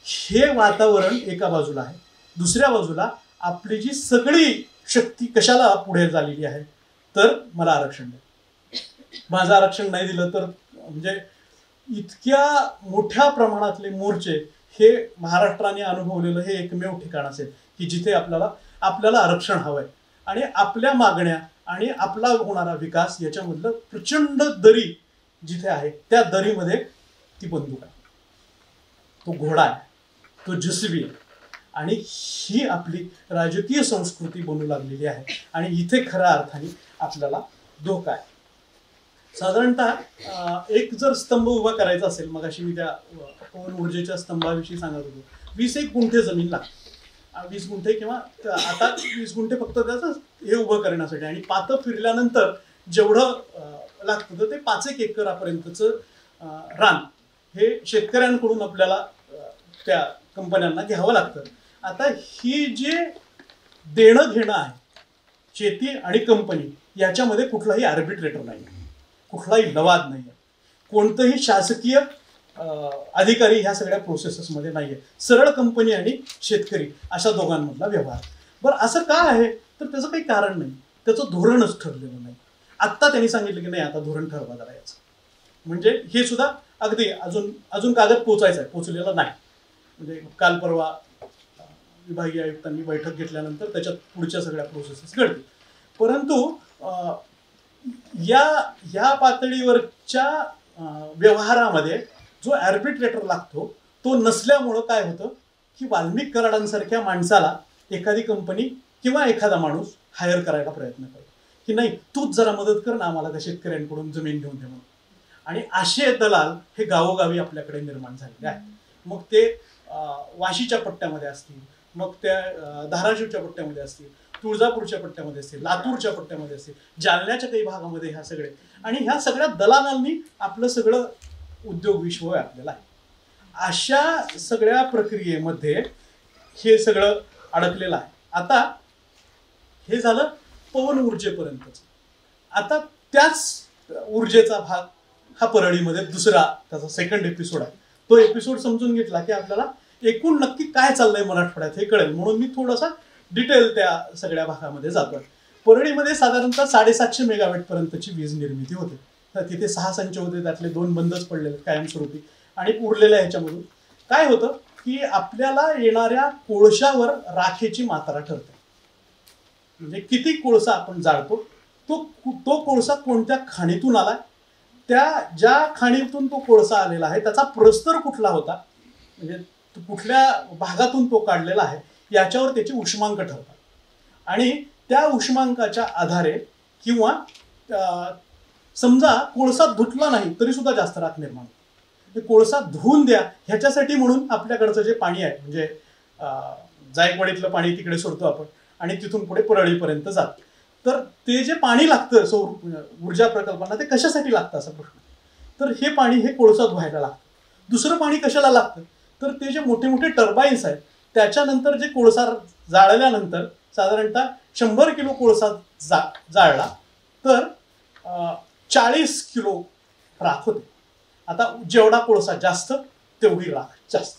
हे वातावरण एका बाजूला आहे, दुसऱ्या बाजूला आपली जी सगळी शक्ती कशाला पुढे झालेली आहे तर मला आरक्षण द्या, माझं आरक्षण नाही दिलं तर म्हणजे इतक्या मोठ्या प्रमाणातले मोर्चे हे महाराष्ट्राने अनुभवलेलं हे एकमेव ठिकाण असेल की जिथे आपल्याला आरक्षण हवंय आणि आपल्या मागण्या आणि आपला होणारा विकास याच्यामधलं प्रचंड दरी जिथे आहे त्या दरीमध्ये ती बंदूक आहे, तो घोडा आहे, तो JCB आहे आणि ही आपली राजकीय संस्कृती बनू लागलेली आहे आणि इथे खऱ्या अर्थाने आपल्याला धोका आहे. साधारणतः एक जर स्तंभ उभा करायचा असेल, मगाशी मी त्या पवन ऊर्जेच्या स्तंभाविषयी सांगत होतो, 20 गुंठे जमीन लागते, 20 गुंठे किंवा आता 20 गुंठे फक्त त्याचं हे उभं करण्यासाठी आणि पातं फिरल्यानंतर जेवढं लागतं तर ते 5 एकरापर्यंतचं रान हे शेतकऱ्यांकडून आपल्याला त्या कंपन्यांना घ्यावं लागतं. आता ही जे देणं घेणं आहे शेती आणि कंपनी याच्यामध्ये कुठलाही आर्बिट्रेटर नाही, कुठलाही लवाद नाही आहे, कोणतंही शासकीय अधिकारी ह्या सगळ्या प्रोसेसेसमध्ये नाही आहे. सरळ कंपनी आणि शेतकरी अशा दोघांमधला व्यवहार. बरं असं का आहे तर त्याचं काही कारण नाही, त्याचं धोरणच ठरलेलं नाही. आत्ता त्यांनी सांगितलं की नाही आता धोरण ठरवा जरा याचं, म्हणजे हे सुद्धा अगदी अजून कागद पोचायचा आहे, पोचलेला नाही. म्हणजे काल परवा विभागीय आयुक्तांनी बैठक घेतल्यानंतर त्याच्यात पुढच्या सगळ्या प्रोसेसेस घडतील. परंतु या पातळीवरच्या व्यवहारामध्ये जो आर्बिट्रेटर लागतो तो नसल्यामुळं काय होतं की वाल्मिक कराडांसारख्या माणसाला एखादी कंपनी किंवा एखादा माणूस हायर करायला प्रयत्न करतो की नाही तूच जरा मदत कर ना आम्हाला त्या शेतकऱ्यांकडून जमीन घेऊन दे म्हणून. आणि असे दलाल हे गावोगावी आपल्याकडे निर्माण झालेले आहेत. मग ते वाशीच्या पट्ट्यामध्ये असतील, मग त्या धाराशिवच्या पट्ट्यामध्ये असतील, तुळजापूरच्या पट्ट्यामध्ये असतील, लातूरच्या पट्ट्यामध्ये असतील, जालन्याच्या काही भागामध्ये ह्या सगळे आणि ह्या सगळ्या दलालांनी आपलं सगळं उद्योग विश्व व्यापलेलं आहे. अशा सगळ्या प्रक्रियेमध्ये हे सगळं अडकलेलं आहे. आता हे झालं पवन ऊर्जेपर्यंतच. आता त्याच ऊर्जेचा भाग हा परळीमध्ये दुसरा त्याचा सेकंड एपिसोड आहे. तो एपिसोड समजून घेतला की आपल्याला एकूण नक्की काय चाललंय मराठवाड्यात हे कळेल, म्हणून मी थोडासा डिटेल त्या सगळ्या भागामध्ये जातोय. परळीमध्ये साधारणतः 750 मेगावॅट पर्यंतची वीज निर्मिती होते. तर तिथे 6 संच होते, त्यातले 2 बंदच पडलेले कायमस्वरूपी. आणि उरलेल्या ह्याच्यामधून काय होतं की आपल्याला येणाऱ्या कोळशावर राखेची मात्रा ठरते. म्हणजे किती कोळसा आपण जाळतो, तो कोळसा कोणत्या खाणीतून आला, त्या ज्या खाणीतून तो कोळसा आलेला आहे त्याचा प्रस्तर कुठला होता, म्हणजे कुठल्या भागातून तो काढलेला आहे याच्यावर त्याचे उष्मांक ठरतात. आणि त्या उष्मांकाच्या आधारे किंवा समजा कोळसा धुतला नाही तरी सुद्धा जास्त राख निर्माण होते. कोळसा धुवून द्या ह्याच्यासाठी म्हणून आपल्याकडचं जे पाणी आहे म्हणजे जायकवाडीतलं पाणी तिकडे सोडतो आपण आणि तिथून पुढे परळीपर्यंत जातं. तर ते जे पाणी लागतं सौर ऊर्जा प्रकल्पांना ते कशासाठी लागतं असा प्रश्न. तर हे पाणी हे कोळसा धुवायला लागतं. दुसरं पाणी कशाला लागतं तर ते जे मोठे मोठे टर्बाईन्स आहेत त्याच्यानंतर जे कोळसा जाळल्यानंतर साधारणतः 100 किलो कोळसा जाळला तर 40 किलो राख होते. आता जेवढा कोळसा जास्त तेवढी राख जास्त.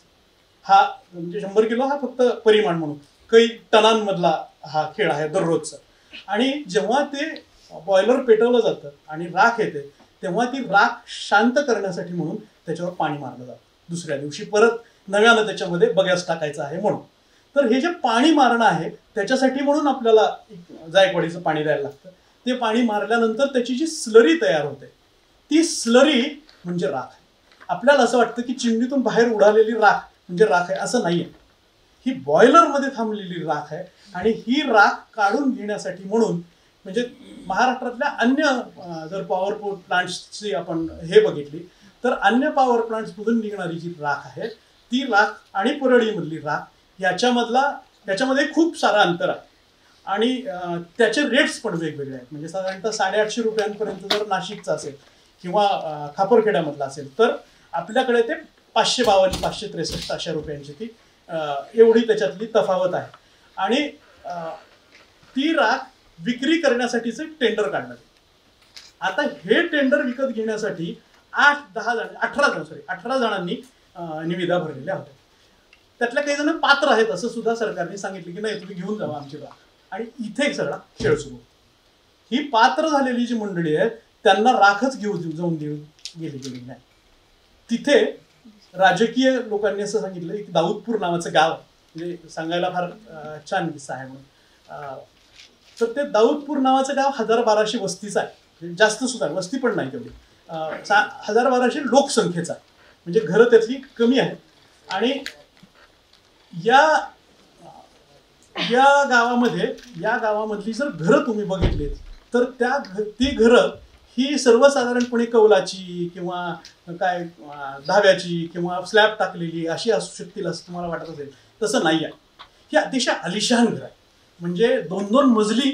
हा म्हणजे 100 किलो हा फक्त परिमाण म्हणून, काही टनांमधला हा खेळ आहे दररोजचा. आणि जेव्हा ते बॉयलर पेटवलं जातं आणि राख येते तेव्हा ती राख शांत करण्यासाठी म्हणून त्याच्यावर पाणी मारलं जातं. दुसऱ्या दिवशी परत नव्यानं त्याच्यामध्ये बगॅस टाकायचं आहे म्हणून. तर हे जे पाणी मारणं आहे त्याच्यासाठी म्हणून आपल्याला जायकवाडीचं पाणी द्यायला लागतं. ते पाणी मारल्यानंतर त्याची जी स्लरी तयार होते ती स्लरी म्हणजे राख आहे. आपल्याला असं वाटतं की चिमणीतून बाहेर उडालेली राख म्हणजे राख आहे, असं नाहीये. ही बॉयलरमध्ये थांबलेली राख आहे आणि ही राख काढून घेण्यासाठी म्हणून म्हणजे महाराष्ट्रातल्या अन्य जर पॉवर प्लांट्सची आपण हे बघितली तर अन्य पॉवर प्लांट्समधून निघणारी जी राख आहे ती राख आणि परळीमधली राख याच्यामध्ये खूप सारा अंतर आहे आणि त्याचे रेट्स पण वेगवेगळे आहेत. म्हणजे साधारणतः 850 रुपयांपर्यंत जर नाशिकचा असेल किंवा खापरखेड्यामधला असेल तर आपल्याकडे ते 552 563 अशा रुपयांची ती एवढी त्याच्यातली तफावत आहे. आणि ती राख विक्री करण्यासाठीचे टेंडर काढण्यात. आता हे टेंडर विकत घेण्यासाठी 18 जणांनी निविदा भरलेल्या होत्या. त्यातल्या काही जण पात्र आहेत असं सुद्धा सरकारने सांगितलं की नाही तुम्ही घेऊन जावा आमची राख. आणि इथे सगळा खेळ सुरू. ही पात्र झालेली जी मंडळी आहे त्यांना राखच जाऊन गेली नाही. तिथे राजकीय लोकांनी असं सांगितलं की दाऊदपूर नावाचं गाव म्हणजे सांगायला फार छान किस्सा आहे म्हणून. तर ते दाऊदपूर नावाचं गाव 1200 वस्तीचं आहे. जास्त सुद्धा वस्ती पण नाही तेवढी. 1200 लोकसंख्येचा आहे. म्हणजे घरं त्यातली कमी आहेत. आणि या गावामधली जर घरं तुम्ही बघितलीत तर ती घरं ही सर्वसाधारणपणे कौलाची किंवा काय धाव्याची किंवा स्लॅब टाकलेली अशी असू शकतील असं तुम्हाला वाटत असेल. तसं नाही आहे. ही अतिशय आलिशान घर आहे. म्हणजे 2-2 मजली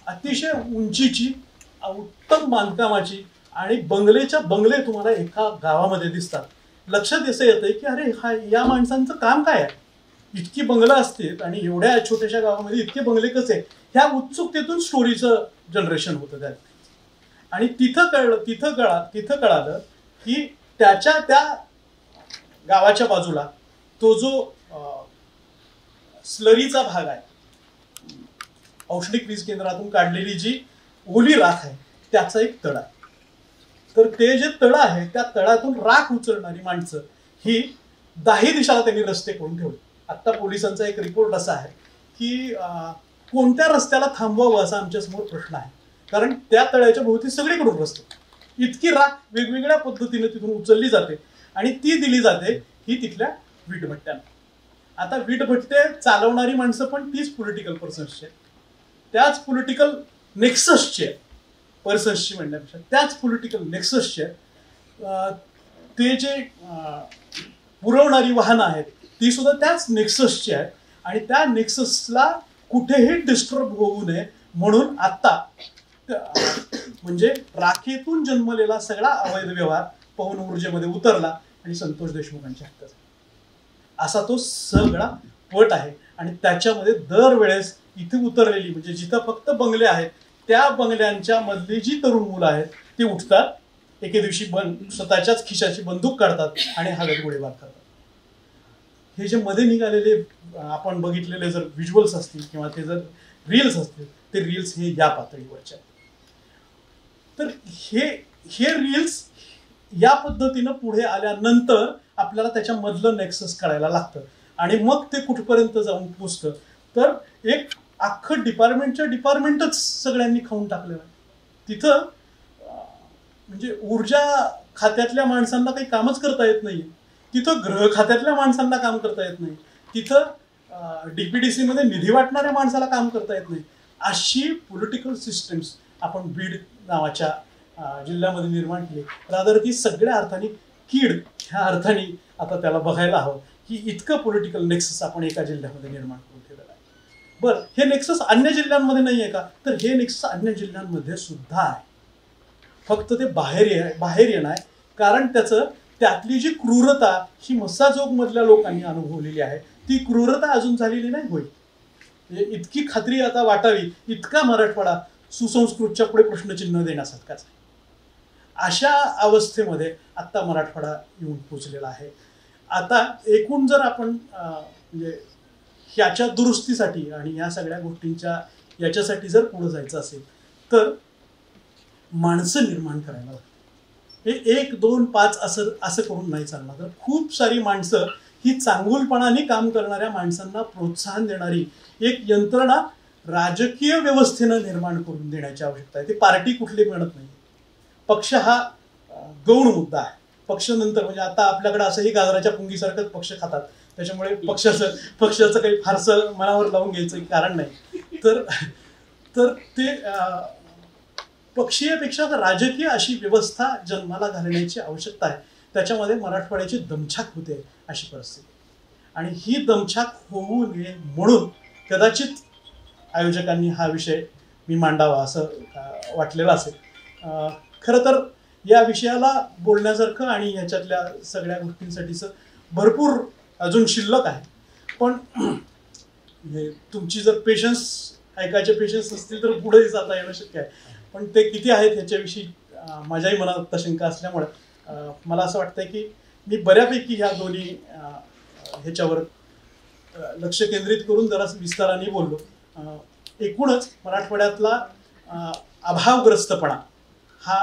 अतिशय उंचीची उत्तम बांधकामाची आणि बंगले तुम्हाला एका गावामध्ये दिसतात. लक्षात असं येतंय की अरे या माणसांचं काम काय आहे. इतकी बंगलं असतील आणि एवढ्या छोट्याशा गावामध्ये इतके बंगले कसे. ह्या उत्सुकतेतून स्टोरीचं जनरेशन होतं त्यात. आणि तिथं कळालं की त्या गावाच्या बाजूला तो जो स्लरीचा भाग आहे औष्णिक वीज केंद्रातून काढलेली जी ओली राख आहे त्याचा एक तळ आहे. तर ते जे तळ आहे त्या तळातून राख उचलणारी माणसं ही 10 दिशाला त्यांनी रस्ते करून ठेवले. आता पोलिसांचा एक रिपोर्ट असा आहे की कोणत्या रस्त्याला थांबवावं असा आमच्यासमोर प्रश्न आहे. कारण त्या तळ्याच्या भोवती सगळीकडून रस्ते. इतकी राख वेगवेगळ्या पद्धतीने तिथून उचलली जाते आणि ती दिली जाते ही तिथल्या वीटभट्ट्यांना. आता वीटभट्टे चालवणारी माणसं पण तीच पॉलिटिकल पर्सन्सची आहेत. त्याच पॉलिटिकल नेक्ससची आहेत. पर्सन्सची म्हणण्यापेक्षा त्याच पॉलिटिकल नेक्ससची आहेत. ते जे पुरवणारी वाहनं आहेत ती सुद्धा त्याच नेक्ससची आहेत. आणि त्या नेक्ससला कुठेही डिस्टर्ब होऊ नये म्हणून आता म्हणजे राखेतून जन्मलेला सगळा अवैध व्यवहार पवन ऊर्जेमध्ये उतरला आणि संतोष देशमुखांच्या हातात असा तो सगळा पट आहे. आणि त्याच्यामध्ये दरवेळेस इथे उतरलेली म्हणजे जिथं फक्त बंगले आहेत त्या बंगल्यांच्या मधली जी तरुण मुलं आहेत ती उठतात. एके दिवशी स्वतःच्याच खिशाची बंदूक काढतात आणि हवेत गोळीबार करतात. हे जे मध्ये निघालेले आपण बघितलेले जर व्हिज्युअल्स असतील किंवा ते जर रील्स असतील ते रील्स हे या पातळीवरचे. तर हे रील्स या पद्धतीनं पुढे आल्यानंतर आपल्याला त्याच्यामधलं नेक्सस कळायला लागतं आणि मग ते कुठपर्यंत जाऊन पोचतं. तर एक अख्खं डिपार्टमेंटच सगळ्यांनी खाऊन टाकलेलं आहे. तिथं म्हणजे ऊर्जा खात्यातल्या माणसांना काही कामच करता येत नाही. तिथं गृह खात्यातल्या माणसांना काम करता येत नाही. तिथं DPDC मध्ये निधी वाटणाऱ्या माणसाला काम करता येत नाही. अशी पॉलिटिकल सिस्टम्स आपण बीड नावाच्या जिल्ह्यामध्ये निर्माण केली. रादर ती सगळ्या अर्थाने कीड ह्या अर्थाने आता त्याला बघायला हवं की इतकं पॉलिटिकल नेक्सस आपण एका जिल्ह्यामध्ये निर्माण करून ठेवलेलं आहे. बरं, हे नेक्सस अन्य जिल्ह्यांमध्ये नाही आहे का? तर हे नेक्सस अन्य जिल्ह्यांमध्ये सुद्धा आहे. फक्त ते बाहेर येणं आहे. कारण त्यातली जी क्रूरता ही मस्साजोग मधल्या लोकांनी अनुभवलेली आहे ती क्रूरता अजून झालेली नाही. होईल म्हणजे इतकी खात्री आता वाटावी इतका मराठवाडा सुसंस्कृतच्या पुढे प्रश्नचिन्ह देण्यासारखाच आहे. अशा अवस्थेमध्ये आत्ता मराठवाडा येऊन पोचलेला आहे. आता एकूण जर आपण म्हणजे ह्याच्या दुरुस्तीसाठी आणि या सगळ्या गोष्टींच्या याच्यासाठी जर पुढे जायचं असेल तर माणसं निर्माण करायला लागतात. हे 1, 2, 5 असं करून नाही चालणार. तर खूप सारी माणसं ही चांगुलपणाने काम करणाऱ्या माणसांना प्रोत्साहन देणारी एक यंत्रणा राजकीय व्यवस्थेनं निर्माण करून देण्याची आवश्यकता आहे. ती पार्टी कुठली म्हणत नाही. पक्ष हा गौण मुद्दा आहे. पक्ष नंतर, म्हणजे आता आपल्याकडे असंही गाजराच्या पुंगीसारखंच पक्ष खातात, त्याच्यामुळे पक्षाचं काही फारसं मनावर लावून घ्यायचं कारण नाही. तर ते पक्षीयपेक्षा राजकीय अशी व्यवस्था जन्माला घालण्याची आवश्यकता आहे. त्याच्यामध्ये मराठवाड्याची दमछाक होते अशी परिस्थिती, आणि ही दमछाक होऊ नये म्हणून कदाचित आयोजकांनी हा विषय मी मांडावा असं वाटलेलं असेल. खरं तर या विषयाला बोलण्यासारखं आणि ह्याच्यातल्या सगळ्या गोष्टींसाठीचं भरपूर अजून शिल्लक आहे, पण तुमची जर ऐकायचे पेशन्स असतील तर पुढे जाता येणं शक्य आहे. पण ते किती आहेत ह्याच्याविषयी माझ्याही मनात आता शंका असल्यामुळे मला असं वाटतंय की मी बऱ्यापैकी ह्या दोन्ही ह्याच्यावर लक्ष केंद्रित करून जरा विस्ताराने बोललो. एकूणच मराठवाड्यातला अभावग्रस्तपणा हा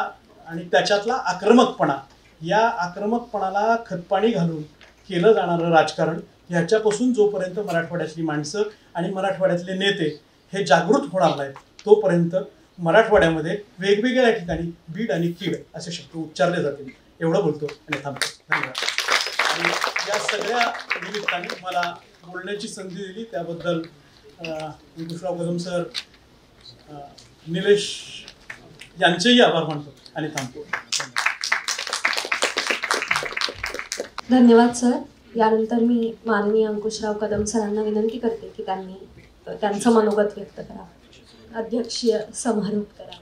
आणि त्याच्यातला आक्रमकपणा, या आक्रमकपणाला खतपाणी घालून केलं जाणारं राजकारण, ह्याच्यापासून जोपर्यंत मराठवाड्यातली माणसं आणि मराठवाड्यातले नेते हे जागृत होणार नाहीत तोपर्यंत मराठवाड्यामध्ये वेगवेगळ्या ठिकाणी बीड आणि कीड असे शब्द उच्चारले जातील. एवढं बोलतो आणि थांबतो. धन्यवाद. आणि या सगळ्या निमित्ताने मला बोलण्याची संधी दिली त्याबद्दल अंकुशराव कदम सर, निलेश यांचेही आभार मानतो आणि थांबतो. धन्यवाद सर. यानंतर मी माननीय अंकुशराव कदम सरांना विनंती करते की त्यांनी त्यांचं मनोगत व्यक्त करा, अध्यक्षीय समारोप करा.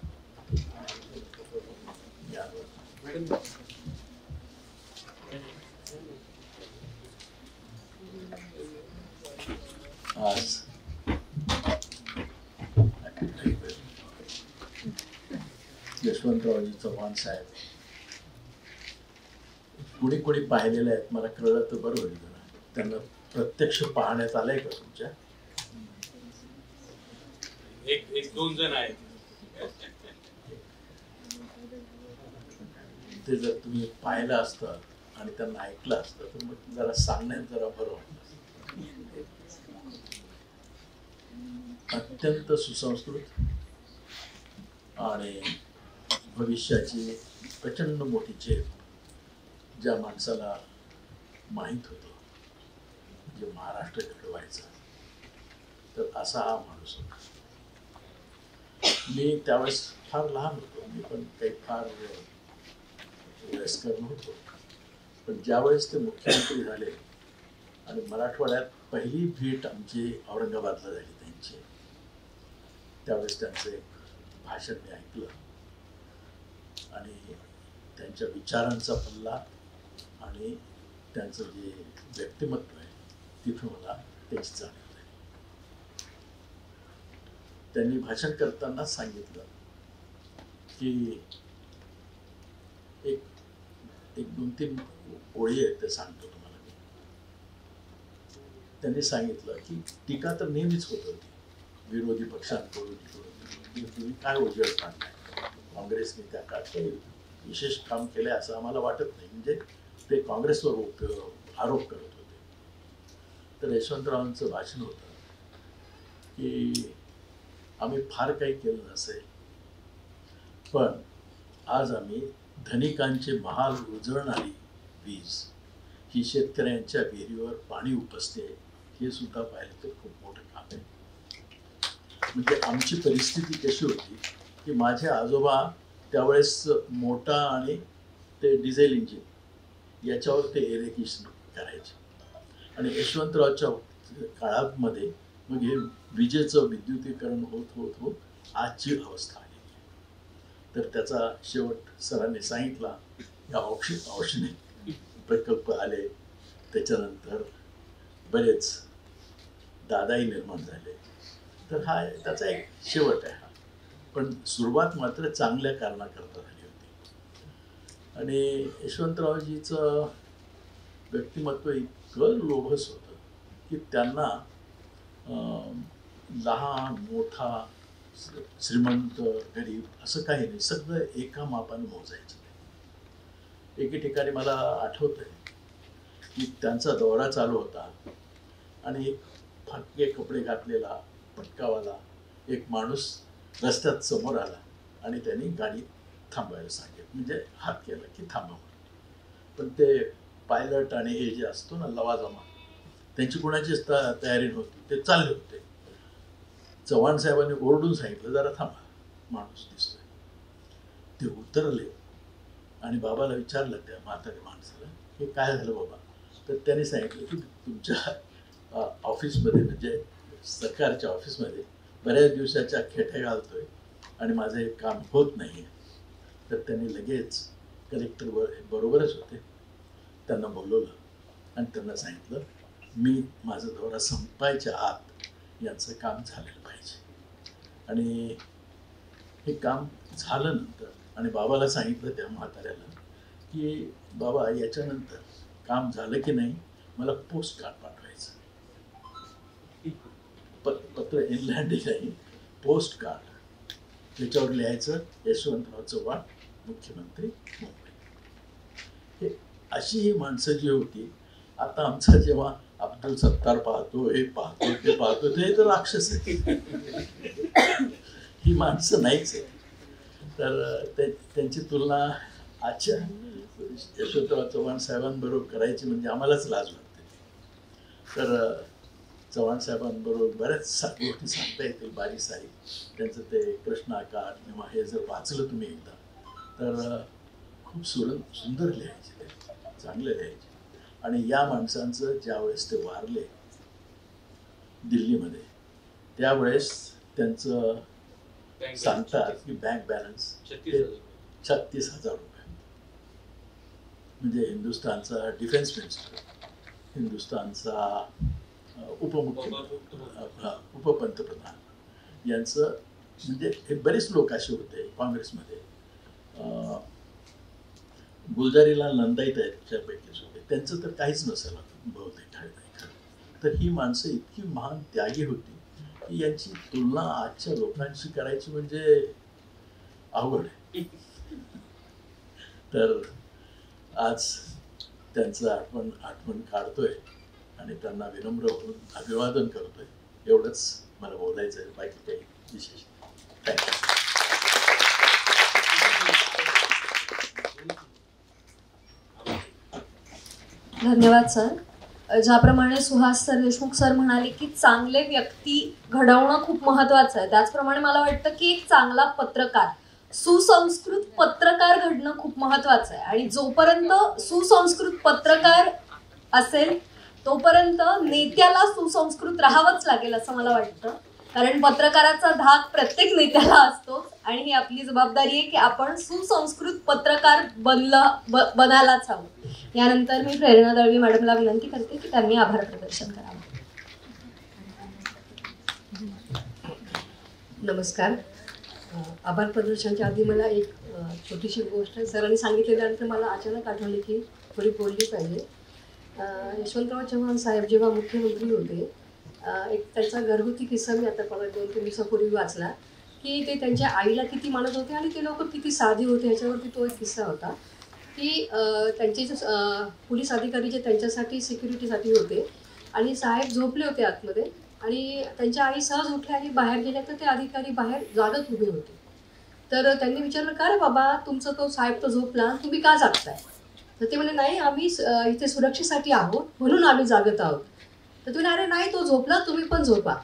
आज यशवंतरावजी चव्हाण साहेब कोणी पाहिलेले आहेत, मला कळलं तर बरं होईल. त्यांना प्रत्यक्ष पाहण्यात आलंय का तुमच्या? एक दोन जण आहेत. ते जर तुम्ही पाहिलं असतं आणि त्यांना ऐकलं असतं तर मग जरा सांगण्यात जरा बरं वाटलं. अत्यंत सुसंस्कृत आणि भविष्याची प्रचंड मोठी झेप ज्या माणसाला माहीत होतं जे महाराष्ट्र घडवायचं, तर असा हा माणूस होता. मी त्यावेळेस फार लहान होतो, मी पण काही फार वयस्कर नव्हतो. पण ज्यावेळेस ते मुख्यमंत्री झाले आणि मराठवाड्यात पहिली भेट आमची औरंगाबादला झाली त्यांची, त्यावेळेस त्यांचं एक भाषण मी ऐकलं आणि त्यांच्या विचारांचा पल्ला आणि त्यांचं जे व्यक्तिमत्व आहे तिथं मला त्याची जाणीव झाली. त्यांनी भाषण करताना सांगितलं की एक 2-3 ओळी आहेत, ते सांगतो तुम्हाला मी. त्यांनी सांगितलं की टीका तर नेहमीच होत होती विरोधी पक्षांकडून, तुम्ही काय उजेड काढलाय, काँग्रेसने त्या काळात काही विशेष काम केलंय असं आम्हाला वाटत नाही, म्हणजे ते काँग्रेसवर आरोप करत होते. तर यशवंतरावांचं भाषण होतं की आम्ही फार काही केलं नसेल, पण आज आम्ही धनिकांचे महाल उजळणारी वीज ही शेतकऱ्यांच्या विहिरीवर पाणी उपसते, हे सुद्धा पाहिलं तर खूप मोठं काम आहे. म्हणजे आमची परिस्थिती कशी होती की माझे आजोबा त्यावेळेस मोटा आणि ते डिझेल इंजिन याच्यावर ते इरिगेशन करायचे, आणि यशवंतरावच्या काळामध्ये मग हे विजेचं विद्युतीकरण होत आजची अवस्था आली. तर त्याचा शेवट सरांनी सांगितला, या औषधी प्रकल्प आले, त्याच्यानंतर बरेच दादाही निर्माण झाले. तर हा त्याचा एक शेवट आहे. पण सुरुवात मात्र चांगल्या कारणाकरता झाली होती. आणि यशवंतरावजीचं व्यक्तिमत्व इतकं लोभस होतं की त्यांना लहान मोठा श्रीमंत गरीब असं काही नाही, सगळं एका मापाने मोजायचं. एके ठिकाणी मला आठवत आहे की त्यांचा दौरा चालू होता आणि एक फाटके कपडे घातलेला पटकावाला एक माणूस रस्त्यात समोर आला आणि त्यांनी गाडी थांबवायला सांगितलं, म्हणजे हात केला की थांबा. पण ते पायलट आणि हे जे असतो ना लवाजमा, त्यांची कोणाचीच तयारी नव्हती, ते चालले होते. चव्हाण साहेबांनी ओरडून सांगितलं, जरा थांबा, माणूस दिसतोय. ते उतरले आणि बाबाला विचारलं त्या म्हाताऱ्या माणसाला की काय झालं बाबा. तर त्याने सांगितलं की तुमच्या ऑफिसमध्ये, म्हणजे सरकारच्या ऑफिसमध्ये बऱ्याच दिवसाच्या खेट्या घालतोय आणि माझं हे काम होत नाही आहे. तर त्यांनी लगेच कलेक्टर बरोबरच होते, त्यांना बोलवलं आणि त्यांना सांगितलं मी माझा दौरा संपायच्या आत यांचं काम झालेलं पाहिजे. आणि हे काम झालं नंतर आणि बाबाला सांगितलं त्या म्हाताऱ्याला की बाबा याच्यानंतर काम झालं की नाही मला पोस्ट कार्ड पाठवायचं. पत्र इनलँड नाही, पोस्ट कार्ड, त्याच्यावर लिहायचं यशवंतराव चव्हाण मुख्यमंत्री मुंबई. हे अशी ही माणसं जी होती. आता आमचा जेव्हा अब्दुल सत्तार पाहतो, हे पाहतो, ते पाहतो, ते तर राक्षस आहे. ही माणसं नाहीच आहे. तर त्यांची तुलना आजच्या यशवंतराव चव्हाण साहेबांबरोबर करायची म्हणजे आम्हालाच लाज वाटते. तर चव्हाण साहेबांबरोबर बऱ्याच गोष्टी सांगता येतील बारीक सारीक. त्यांचं ते कृष्णाकार किंवा हे जर वाचलं तुम्ही एकदा तर खूप सुंदर लिहायचे, ते चांगले लिहायचे. आणि या माणसांचं ज्यावेळेस ते वारले दिल्लीमध्ये, त्यावेळेस त्यांचं सांगतात की बँक बॅलन्स 36,000 रुपये. म्हणजे हिंदुस्थानचा डिफेन्स मिनिस्टर, हिंदुस्थानचा उपपंतप्रधान यांचं, म्हणजे हे बरेच लोक असे होते काँग्रेसमध्ये. गुलजारीलाल नंदाई त्याच्यापैकीच होते, त्यांचं तर काहीच नसेल बहुतेक नाही. तर ही माणसं इतकी महान त्यागी होती की यांची तुलना आजच्या लोकांशी करायची म्हणजे अवघड आहे. तर आज त्यांचं आठवण काढतोय आणि त्यांना विनम्र होऊन अभिवादन करतोय. एवढंच मला बोलायचं आहे, बाकी काही विशेष नाही. धन्यवाद सर. ज्याप्रमाणे सुहास सर, देशमुख सर म्हणाले की चांगले व्यक्ती घडवणं खूप महत्त्वाचं आहे, त्याचप्रमाणे मला वाटतं की एक चांगला पत्रकार, सुसंस्कृत पत्रकार घडणं खूप महत्त्वाचं आहे. आणि जोपर्यंत सुसंस्कृत पत्रकार असेल तोपर्यंत नेत्याला सुसंस्कृत राहावंच लागेल असं मला वाटतं. कारण पत्रकाराचा धाक प्रत्येक नेत्याला असतो आणि ही आपली जबाबदारी आहे की आपण सुसंस्कृत पत्रकार बनायलाच हवं. यानंतर मी प्रेरणा दळवी मॅडमला विनंती करते की त्यांनी आभार प्रदर्शन करावं. नमस्कार. आभार प्रदर्शनाच्या आधी मला एक छोटीशी गोष्ट सरांनी सांगितल्यानंतर मला अचानक आठवली की थोडी बोलली पाहिजे. यशवंतराव चव्हाण साहेब जेव्हा मुख्यमंत्री होते, एक त्यांचा घरगुती किस्सा मी आता परत 2-3 दिवसापूर्वी वाचला की ते त्यांच्या आईला किती मानत होते आणि ते लोक किती साधी होते, ह्याच्यावरती तो एक किस्सा होता की त्यांचे जे पोलीस अधिकारी जे त्यांच्यासाठी सिक्युरिटीसाठी होते आणि साहेब झोपले होते आतमध्ये आणि त्यांच्या आई सहज उठल्या आणि बाहेर गेल्या तर ते अधिकारी बाहेर जागत उभे होते. तर त्यांनी विचारलं, का रे बाबा, तुमचं तो साहेब तो झोपला, तुम्ही का जागताय? तर ते म्हणे, नाही, आम्ही इथे सुरक्षेसाठी आहोत म्हणून आम्ही जागत आहोत. तर तुम्ही, अरे नाही, तो झोपला, तुम्ही पण झोपा.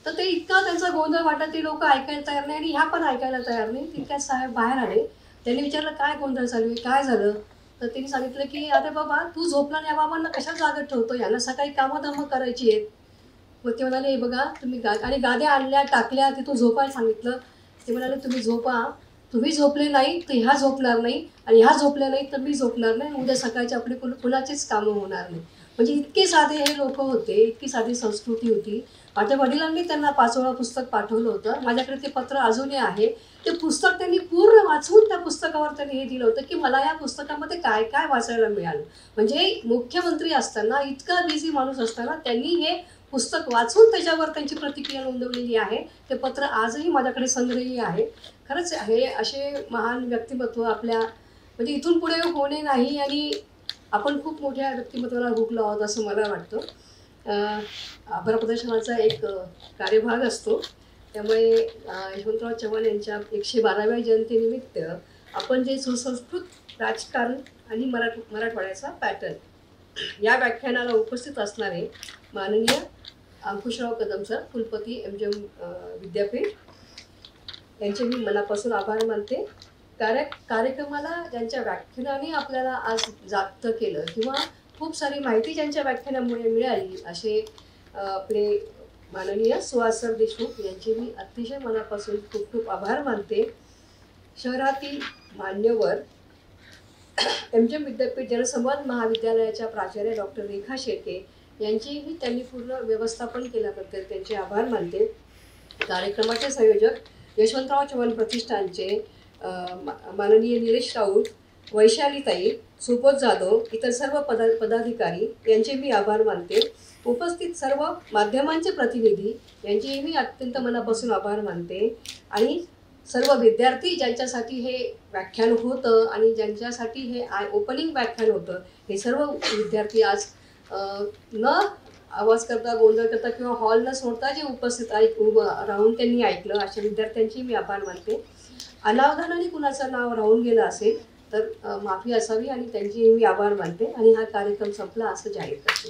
तर ते इतका त्यांचा गोंधळ वाटत, ते लोक ऐकायला तयार नाही आणि ह्या पण ऐकायला तयार नाही. तितक्यात साहेब बाहेर आले. त्यांनी विचारलं, काय गोंधळ चालू आहे, काय झालं? तर त्यांनी सांगितलं की अरे बाबा, तू झोपला आणि या बाबांना कशा जागत ठेवतो, यांना सकाळी कामं करायची आहेत. मग ते म्हणाले, हे बघा, तुम्ही आणि गाद्या आणल्या, टाकल्या, तिथून झोपायला सांगितलं. ते म्हणाले, तुम्ही झोपा, तुम्ही झोपले नाही तर ह्या झोपणार नाही आणि ह्या झोपल्या नाही तर मी झोपणार नाही, उद्या सकाळची आपली कुणाचीच कामं होणार नाही. म्हणजे इतके साधे हे लोक होते, इतकी साधी संस्कृती होती. माझ्या वडिलांनी त्यांना 5 वेळा पुस्तक पाठवलं होतं. माझ्याकडे ते पत्र अजूनही आहे. ते पुस्तक त्यांनी पूर्ण वाचून त्या पुस्तकावर त्यांनी हे दिलं होतं की मला या पुस्तकामध्ये काय काय वाचायला मिळालं. म्हणजे मुख्यमंत्री असताना, इतका बिझी माणूस असताना त्यांनी हे पुस्तक वाचून त्याच्यावर त्यांची प्रतिक्रिया नोंदवलेली आहे. ते पत्र आजही माझ्याकडे संग्रही आहे. खरंच हे असे महान व्यक्तिमत्व आपल्या म्हणजे इथून पुढे होणे नाही आणि आपण खूप मोठ्या व्यक्तिमत्वाला हुकलो आहोत असं मला वाटतं. आभार प्रदर्शनाचा एक कार्यभाग असतो, त्यामुळे यशवंतराव चव्हाण यांच्या 112व्या जयंतीनिमित्त आपण जे सुसंस्कृत राजकारण आणि मराठवाड्याचा पॅटर्न या व्याख्यानाला उपस्थित असणारे माननीय अंकुशराव कदम सर, कुलपती MGM विद्यापीठ, यांचे मी मनापासून आभार मानते. कार्यक्रमाला ज्यांच्या व्याख्यानाने आपल्याला आज जागतं केलं किंवा खूप सारी माहिती ज्यांच्या व्याख्यानामुळे मिळाली असे आपले माननीय सुहास सर देशमुख यांचे मी अतिशय मनापासून खूप खूप आभार मानते. शहरातील मान्यवर MGM विद्यापीठ जनसंवाद महाविद्यालयाच्या प्राचार्य डॉक्टर रेखा शेळके यांचेही त्यांनी पूर्ण व्यवस्थापन केल्याबद्दल त्यांचे आभार मानते. कार्यक्रमाचे संयोजक यशवंतराव चव्हाण प्रतिष्ठानचे माननीय निलेश राऊत, वैशालीताई, सुबोध जाधव, इतर सर्व पदाधिकारी यांचे मी आभार मानते. उपस्थित सर्व माध्यमांचे प्रतिनिधी यांचेही मी अत्यंत मनापासून आभार मानते. आणि सर्व विद्यार्थी ज्यांच्यासाठी हे व्याख्यान होतं आणि ज्यांच्यासाठी हे ओपनिंग व्याख्यान होतं, हे सर्व विद्यार्थी आज न आवाज करता, गोंधळ करता किंवा हॉल न सोडता जे उपस्थित राहून त्यांनी ऐकलं, अशा विद्यार्थ्यांची मी आभार मानते. अनावधानाने कुणाचं नाव राहून गेलं असेल तर माफी असावी आणि त्यांची मी आभार मानते आणि हा कार्यक्रम संपला असं जाहीर करते.